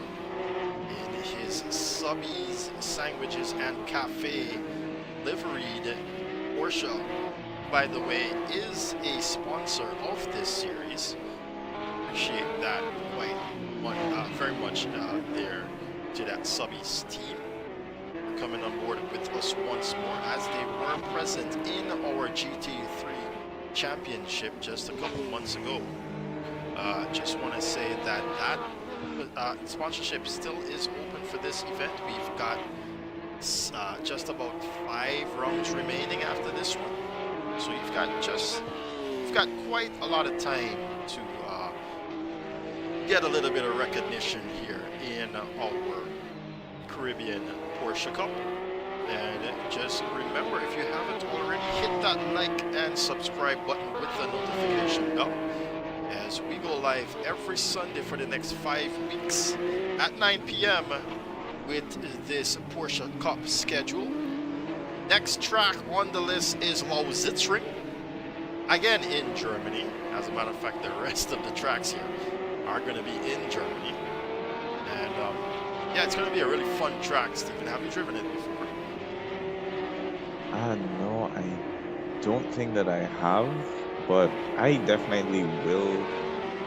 in his subbies, sandwiches, and cafe liveried Porsche, by the way, is a sponsor of this series. Appreciate that very much there to that Subbies team for coming on board with us once more, as they were present in our GT3 championship just a couple months ago. Just want to say that sponsorship still is open for this event. We've got just about 5 rounds remaining after this one, so you've got quite a lot of time to get a little bit of recognition here in our Caribbean Porsche Cup. And just remember, if you haven't already, hit that like and subscribe button with the notification bell, as we go live every Sunday for the next 5 weeks at 9 p.m. with this Porsche Cup schedule. Next track on the list is Lausitzring, again in Germany. As a matter of fact, the rest of the tracks here are going to be in Germany. And yeah, it's going to be a really fun track. Stephen, have you driven it before? No, I don't think that I have, but I definitely will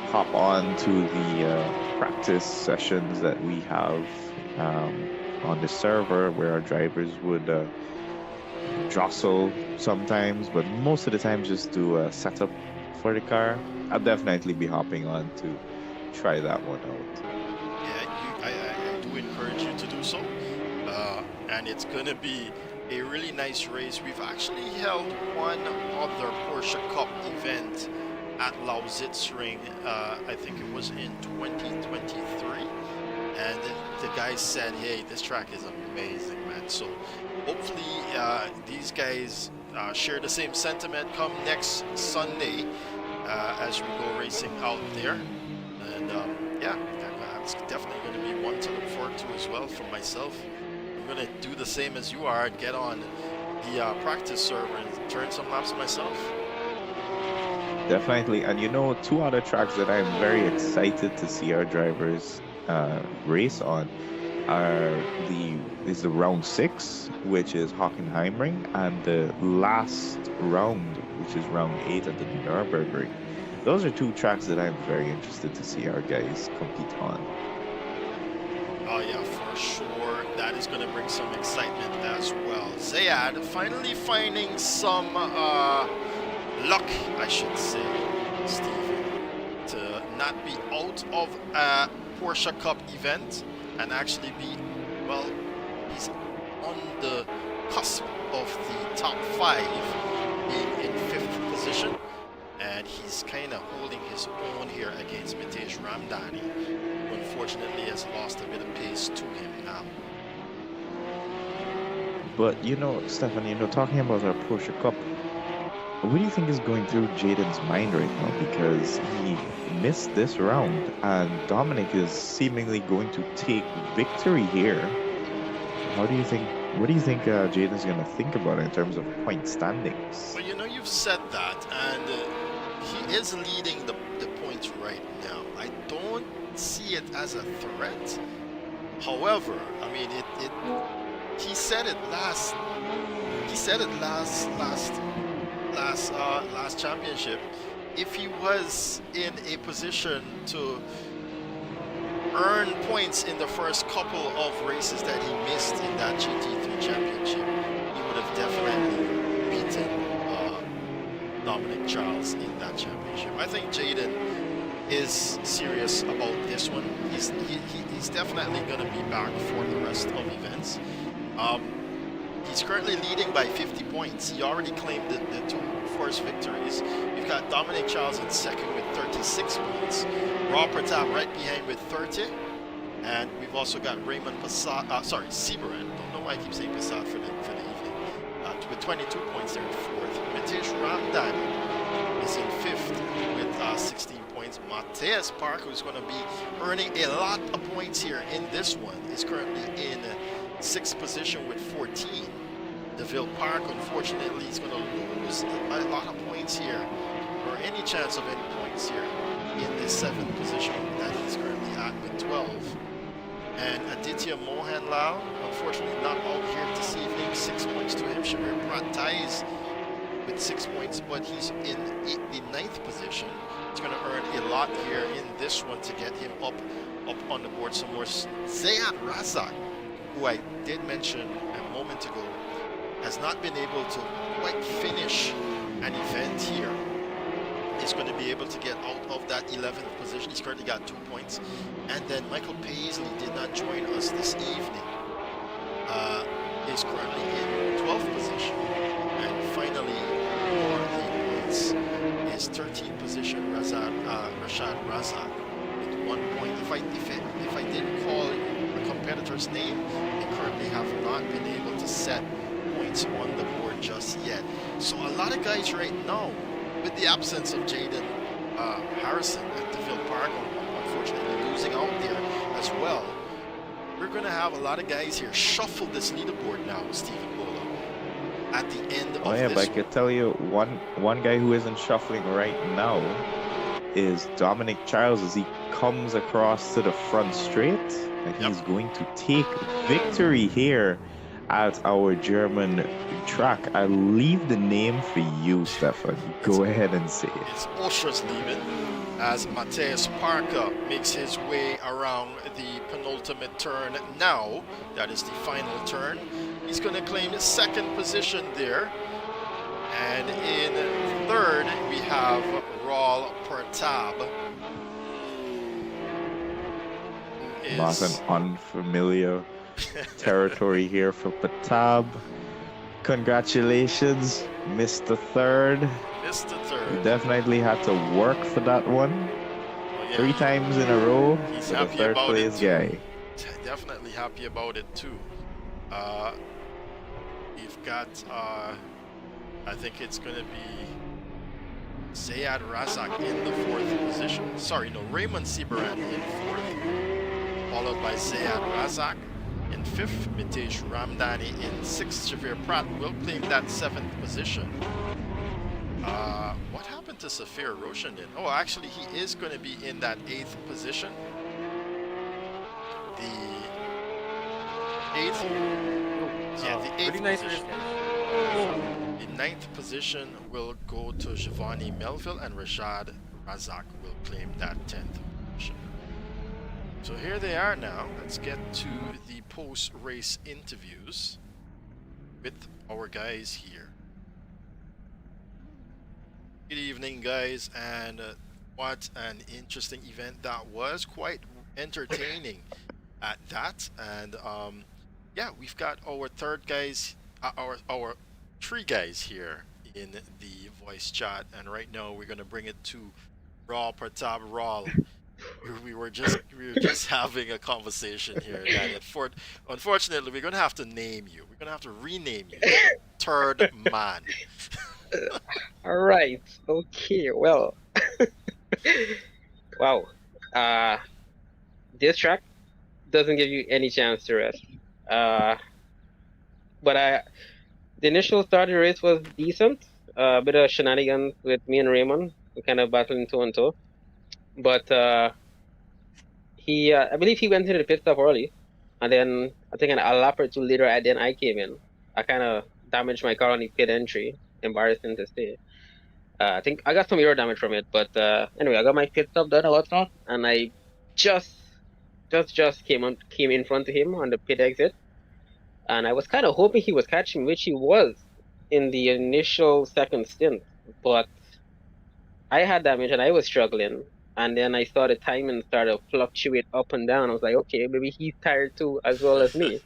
hop on to the practice sessions that we have on the server, where our drivers would jostle sometimes, but most of the time just do a setup for the car. I'll definitely be hopping on to try that one out. Yeah, I do encourage you to do so, and it's going to be a really nice race. We've actually held one other Porsche Cup event at Lausitzring, I think it was in 2023, and the guys said, hey, this track is amazing, man. So hopefully these guys share the same sentiment come next Sunday as we go racing out there. And yeah, that's definitely going to be one to look forward to as well for myself. I'm going to do the same as you are, get on the practice server and turn some laps myself. Definitely. And you know, 2 other tracks that I'm very excited to see our drivers race on is the round 6, which is Hockenheimring, and the last round, which is round 8 at the Nürburgring. Those are 2 tracks that I'm very interested to see our guys compete on. Oh yeah, for sure. That is going to bring some excitement as well. Zayad finally finding some luck, I should say, Stephen, to not be out of a Porsche Cup event and actually be, well, he's on the cusp of the top 5, being in 5th position, and he's kind of holding his own here against Mitesh Ramdani, who unfortunately has lost a bit of pace to him now. But you know, Stefan, you know, talking about our Porsche Cup, what do you think is going through Jaden's mind right now? Because he missed this round, and Dominic is seemingly going to take victory here. What do you think Jaden's going to think about it in terms of point standings? Well, you know, you've said that, and he is leading the points right now. I don't see it as a threat. However, I mean, he said it last championship. If he was in a position to earn points in the first couple of races that he missed in that GT3 championship, he would have definitely beaten Dominic Charles in that championship. I think Jaden is serious about this one. He's definitely going to be back for the rest of events. He's currently leading by 50 points. He already claimed the 2 first victories. We've got Dominic Charles in second with 36 points. Rob Pratap right behind with 30. And we've also got Raymond Seabrand. Don't know why I keep saying Passat for the evening. With 22 points there in 4th. Mitesh Ramdani is in 5th with 16 points. Matthias Park, who's going to be earning a lot of points here in this one, is currently in 6th position with 14. DeVille Park, unfortunately, is going to lose a lot of points here, or any chance of any points here in this 7th position that he's currently at with 12. And Aditya Mohanlal, unfortunately not out here this evening, 6 points to him. Shabir Prat ties with 6 points, but he's in the 9th position. He's going to earn a lot here in this one to get him up up on the board some more. Zayat Razak, who I did mention a moment ago, has not been able to quite finish an event here. Is going to be able to get out of that 11th position. He's currently got 2 points. And then Michael Paisley did not join us this evening. Is currently in 12th position. And finally, for the points, is 13th position Rashad Razak with 1 point. If I didn't call a competitor's name, they currently have not been able to set points on the board just yet. So a lot of guys right now, with the absence of Jaden Harrison at DeVille Park, unfortunately losing out there as well, we're going to have a lot of guys here shuffle this leaderboard now, Stephen Bola, at the end of Oh yeah, this but I could tell you one guy who isn't shuffling right now is Dominic Charles as he comes across to the front straight, and he's going to take victory here at our German track. I'll leave the name for you, Stefan. Go ahead and say it. It's Oschersleben as Matthias Parker makes his way around the penultimate turn now. That is the final turn. He's going to claim his second position there. And in third, we have Raul Pertab. Not an unfamiliar territory here for Patab. Congratulations, Mr. Third. Mr. You Third. definitely had to work for that one. Oh, yeah, 3 times in a row he's for the happy third about place it. guy. Definitely happy about it too. We've got, I think it's going to be Zayad Razak in the 4th position. Sorry, no, Raymond Sibaran in 4th, followed by Zayad Razak in 5th, Mitesh Ramdani in 6th. Javier Pratt will claim that 7th position. What happened to Safir Roshan then? Oh, actually, he is going to be in that 8th position. The 8th, yeah, the 8th Pretty nice position. race, guys. The 9th position will go to Giovanni Melville, and Rashad Razak will claim that 10th position. So here they are now. Let's get to the post-race interviews with our guys here. Good evening, guys, and what an interesting event that was. Quite entertaining at that. And yeah, we've got our third guys, our 3 guys here in the voice chat, and right now we're gonna bring it to Raul Pratap. Raul, we were just having a conversation here that unfortunately we're gonna have to name you. We're gonna have to rename you Third Man. All right. Okay. Well. Wow. This track doesn't give you any chance to rest. But the initial start of the race was decent. A bit of shenanigans with me and Raymond. We kind of battling toe and toe. But he, I believe he went into the pit stop early, and then I think a lap or 2 later, I came in. I kind of damaged my car on the pit entry. Embarrassing to say. I think I got some air damage from it, but anyway, I got my pit stop done a lot, and I just came in front of him on the pit exit, and I was kind of hoping he was catching, which he was in the initial second stint, but I had damage and I was struggling, and then I saw the timing start to fluctuate up and down. I was like, okay, maybe he's tired too, as well as me.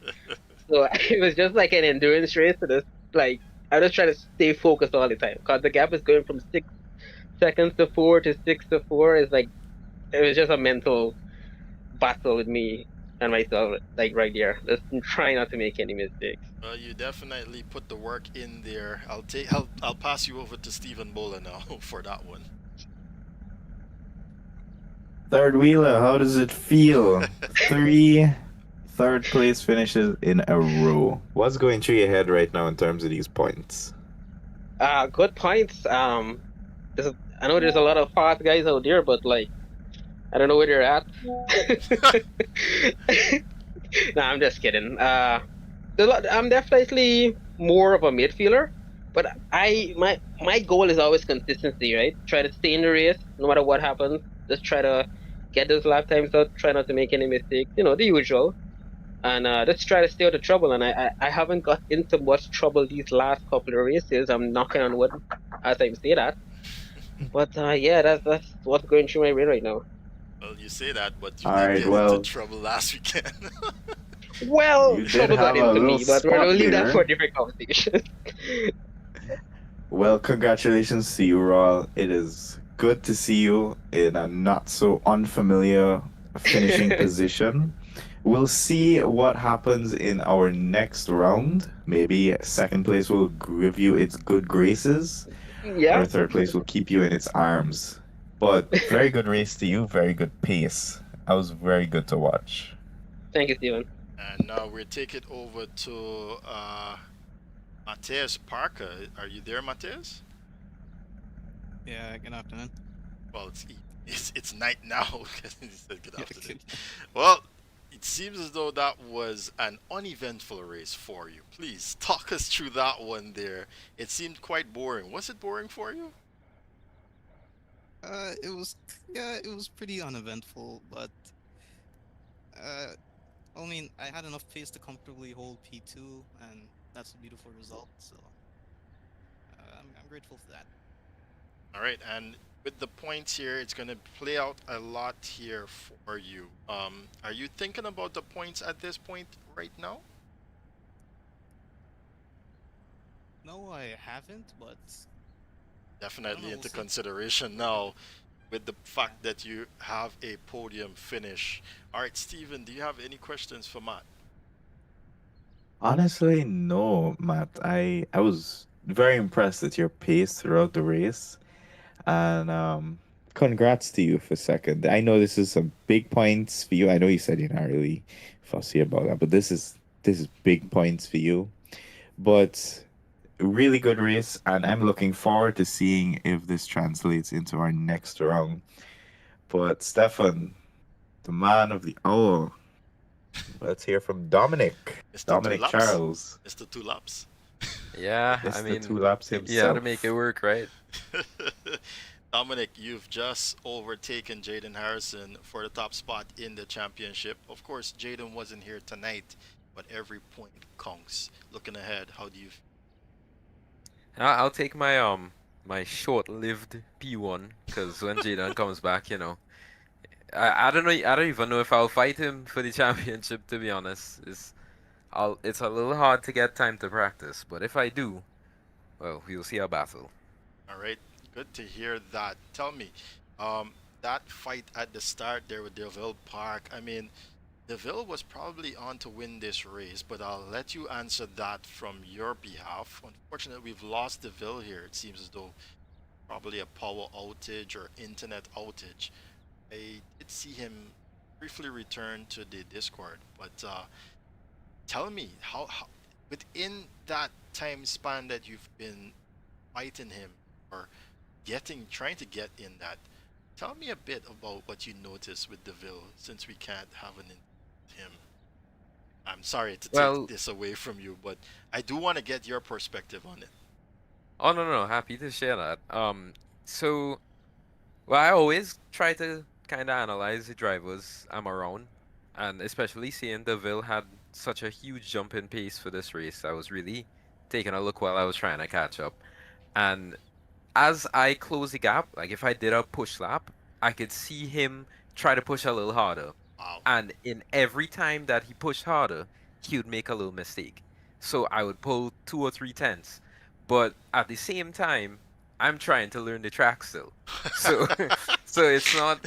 So it was just like an endurance race. So just like I was trying to stay focused all the time, because the gap is going from 6 seconds to 4 to 6 to 4. It's like it was just a mental battle with me and myself, like right there. Just trying not to make any mistakes. You definitely put the work in there. I'll pass you over to Stephen Bola now for that one. Third wheeler, how does it feel? 3 third place finishes in a row. What's going through your head right now in terms of these points? Good points. I know there's a lot of fast guys out there, but like, I don't know where they're at. Nah, I'm just kidding. I'm definitely more of a midfielder, but my goal is always consistency, right? Try to stay in the race no matter what happens. Just try to get those lap times out, try not to make any mistakes, the usual. And just try to stay out of trouble. And I haven't got into much trouble these last couple of races. I'm knocking on wood as I say that. But yeah, that's what's going through my brain right now. Well, you say that, but you All did right, get into well- trouble last weekend. Well, You did trouble got have a into me, little but we're spot gonna leave that there. for a different conversation. Well, congratulations to you, Raul. It is good to see you in a not so unfamiliar finishing position. We'll see what happens in our next round. Maybe second place will give you its good graces, Yeah. or third place will keep you in its arms. But very good race to you, very good pace. That was very good to watch. Thank you, Steven. And now we take it over to Mateus Parker. Are you there, Mateus? Yeah, good afternoon. Well, it's night now. He said good afternoon. Well, it seems as though that was an uneventful race for you. Please talk us through that one there. It seemed quite boring. Was it boring for you? It was pretty uneventful, but I mean, I had enough pace to comfortably hold P2, and that's a beautiful result. So I'm grateful for that. All right, and with the points here, it's going to play out a lot here for you. Are you thinking about the points at this point right now? No, I haven't, but Definitely we'll into see. consideration now with the fact that you have a podium finish. All right, Steven, do you have any questions for Matt? Honestly, no, Matt. I was very impressed at your pace throughout the race. And congrats to you for second. I know this is some big points for you. I know you said you're not really fussy about that, but this is big points for you. But really good race, and I'm looking forward to seeing if this translates into our next round. But Stefan, the man of the hour. Let's hear from Dominic. Mr. Dominic Two Laps? Charles. Mr. Two Laps. Yeah, I Mr. mean, Two Laps you had himself. to make it work, right? Dominic, you've just overtaken Jaden Harrison for the top spot in the championship. Of course, Jaden wasn't here tonight, but every point counts. Looking ahead, how do you feel? I'll take my short-lived P1 because when Jaden comes back, I don't know. I don't even know if I'll fight him for the championship. To be honest, it's a little hard to get time to practice. But if I do, well, we'll see our battle. All right, good to hear that. Tell me, that fight at the start there with Deville Park, I mean, Deville was probably on to win this race, but I'll let you answer that from your behalf. Unfortunately, we've lost Deville here. It seems as though probably a power outage or internet outage. I did see him briefly return to the Discord, but tell me how within that time span that you've been fighting him or trying to get in that, tell me a bit about what you noticed with Deville since we can't have an him. I'm sorry to Well- take this away from you, but I do want to get your perspective on it. Oh no, happy to share that. So, well, I always try to kind of analyze the drivers I'm around, and especially seeing Deville had such a huge jump in pace for this race. I was really taking a look while I was trying to catch up, and as I close the gap, like if I did a push lap, I could see him try to push a little harder. Wow. And in every time that he pushed harder, he would make a little mistake. So I would pull 2 or 3 tenths. But at the same time, I'm trying to learn the track still. So so it's not,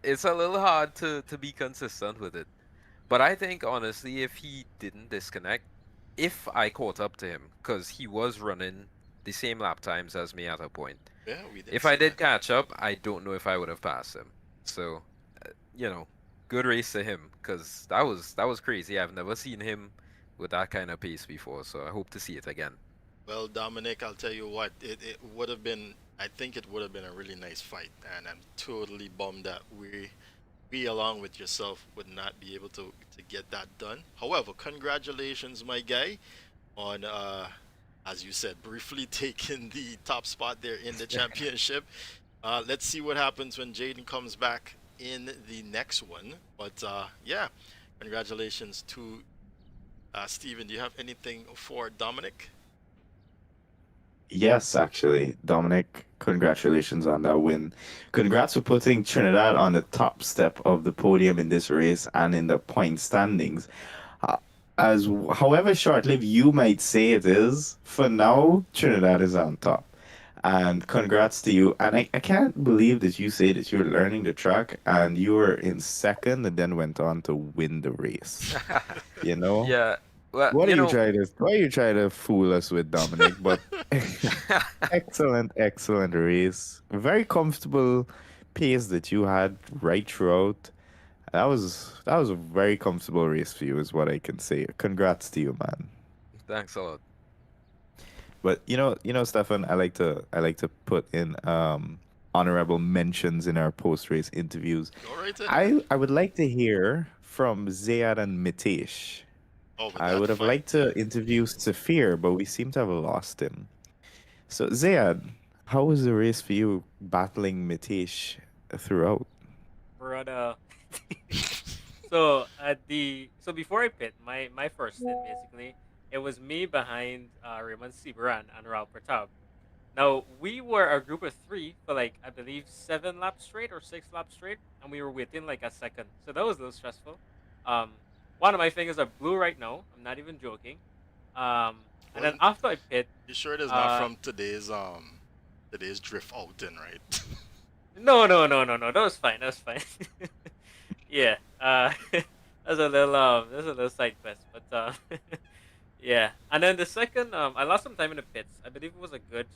it's a little hard to be consistent with it. But I think honestly, if he didn't disconnect, if I caught up to him, because he was running the same lap times as me at a point. Yeah, we did If see I did that. catch up, I don't know if I would have passed him. So, good race to him, because that was crazy. I've never seen him with that kind of pace before, so I hope to see it again. Well, Dominic, I'll tell you what, it would have been, I think it would have been a really nice fight, and I'm totally bummed that we along with yourself would not be able to get that done. However, congratulations, my guy, on as you said, briefly taking the top spot there in the championship. Let's see what happens when Jaden comes back in the next one. But yeah, congratulations to Steven. Do you have anything for Dominic? Yes, actually, Dominic, congratulations on that win. Congrats for putting Trinidad on the top step of the podium in this race and in the point standings. Uh, As however short-lived you might say it is, for now, Trinidad is on top. And congrats to you. And I can't believe that you say that you're learning the track and you were in second and then went on to win the race. You know? Yeah. Well, What are you trying to why are you trying to fool us with, Dominic? But excellent, excellent race. Very comfortable pace that you had right throughout. That was a very comfortable race for you, is what I can say. Congrats to you, man. thanks a lot. But Stefan, I like to put in honorable mentions in our post race interviews. Go right ahead. I would like to hear from Zayad and Mitesh. Oh, but I that would have fight. liked to interview Saphir, but we seem to have lost him. So Zayad, how was the race for you battling Mitesh throughout? Brother. So before I pit, my first stint basically, it was me behind Raymond Sibran and Raul Pratap. Now we were a group of three for like I believe 7 laps straight or 6 laps straight, and we were within like a second. So that was a little stressful. Um, one of my fingers are blue right now. I'm not even joking. And then Well, after I pit, you sure it is not uh, from today's drift outing, right? no. That was fine. That was fine. Yeah. That's a little side quest, but yeah. And then the second, I lost some time in the pits. I believe it was a good,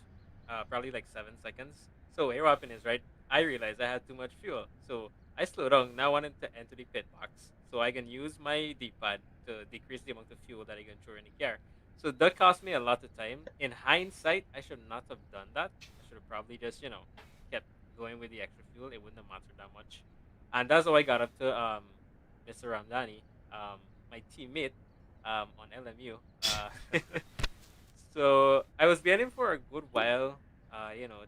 probably like 7 seconds. So what happened is right. I realized I had too much fuel, so I slowed down. Now I wanted to enter the pit box, so I can use my D-pad to decrease the amount of fuel that I can throw in the car. So that cost me a lot of time. In hindsight, I should not have done that. I should have probably just kept going with the extra fuel. It wouldn't have mattered that much. And that's how I got up to Mr. Ramdani, my teammate on LMU. So I was behind him for a good while.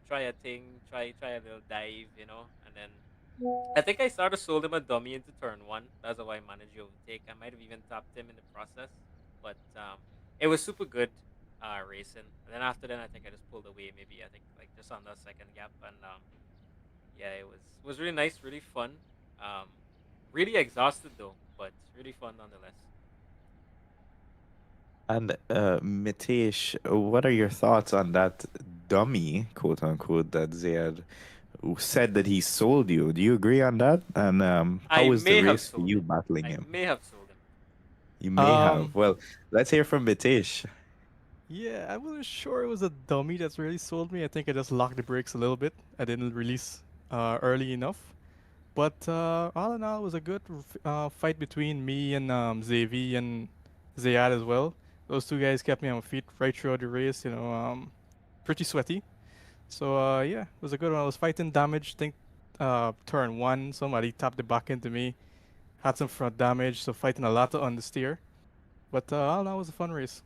Try a thing, try a little dive, and then I think I sort of sold him a dummy into turn one. That's how I managed to overtake. I might have even tapped him in the process, but it was super good racing. And then after that, I think I just pulled away. Maybe I think like just on the second gap, and yeah, it was really nice, really fun. Um, really exhausted though, but really fun nonetheless. And Mitesh, what are your thoughts on that dummy, quote unquote, that Zayad said that he sold you? Do you agree on that? And how I was the may have race for sold you him. battling I him? may have sold him. You may have. Um, Well, let's hear from Mitesh. yeah, I wasn't sure it was a dummy that's really sold me. I think I just locked the brakes a little bit. I didn't release early enough. But all in all, it was a good fight between me and Xavi and Zayad as well. Those two guys kept me on my feet right throughout the race. Pretty sweaty. So yeah, it was a good one. I was fighting damage. Think turn one, somebody tapped the back into me. Had some front damage, so fighting a lot on the steer. But all in all, it was a fun race.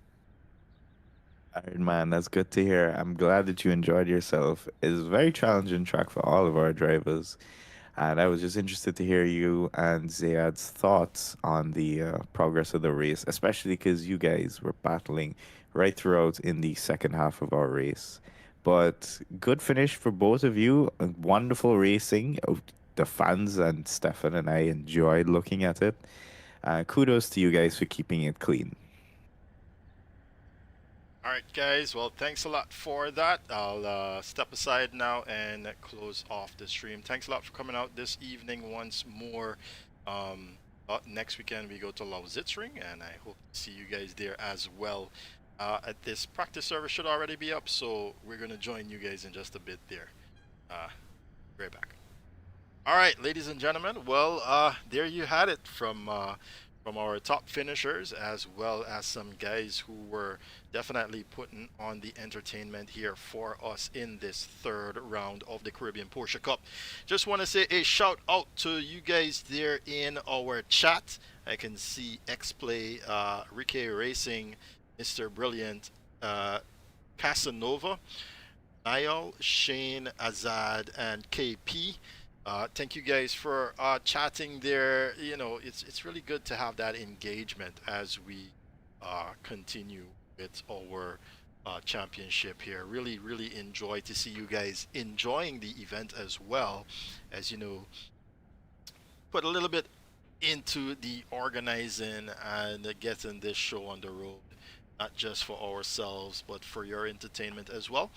All right, man, that's good to hear. I'm glad that you enjoyed yourself. It's a very challenging track for all of our drivers. And I was just interested to hear you and Zayad's thoughts on the progress of the race, especially because you guys were battling right throughout in the second half of our race. But good finish for both of you. Wonderful racing. The fans and Stefan and I enjoyed looking at it. Kudos to you guys for keeping it clean. All right, guys. Well, thanks a lot for that. I'll step aside now and close off the stream. Thanks a lot for coming out this evening once more. Next weekend we go to Lausitzring, and I hope to see you guys there as well. At this practice server should already be up, so we're gonna join you guys in just a bit there. Right back. All right, ladies and gentlemen. Well, there you had it from our top finishers, as well as some guys who were definitely putting on the entertainment here for us in this third round of the Caribbean Porsche Cup. Just want to say a shout out to you guys there in our chat. I can see X-Play, Ricky Racing, Mr. Brilliant, Casanova, Niall, Shane, Azad, and KP. Thank you guys for chatting there. You know, it's really good to have that engagement as we continue with our championship here. Really, really enjoy to see you guys enjoying the event as well, as you know, put a little bit into the organizing and getting this show on the road, not just for ourselves, but for your entertainment as well.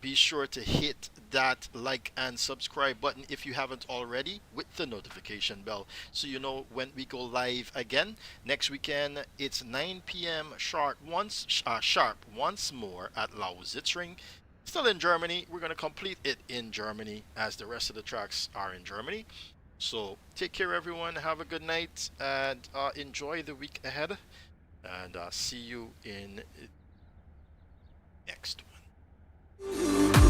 Be sure to hit that like and subscribe button if you haven't already, with the notification bell, so you know when we go live again next weekend. It's 9 p.m. sharp once more at Lausitzring. Still in Germany. We're going to complete it in Germany, as the rest of the tracks are in Germany. So take care, everyone. Have a good night and enjoy the week ahead. And see you in next one.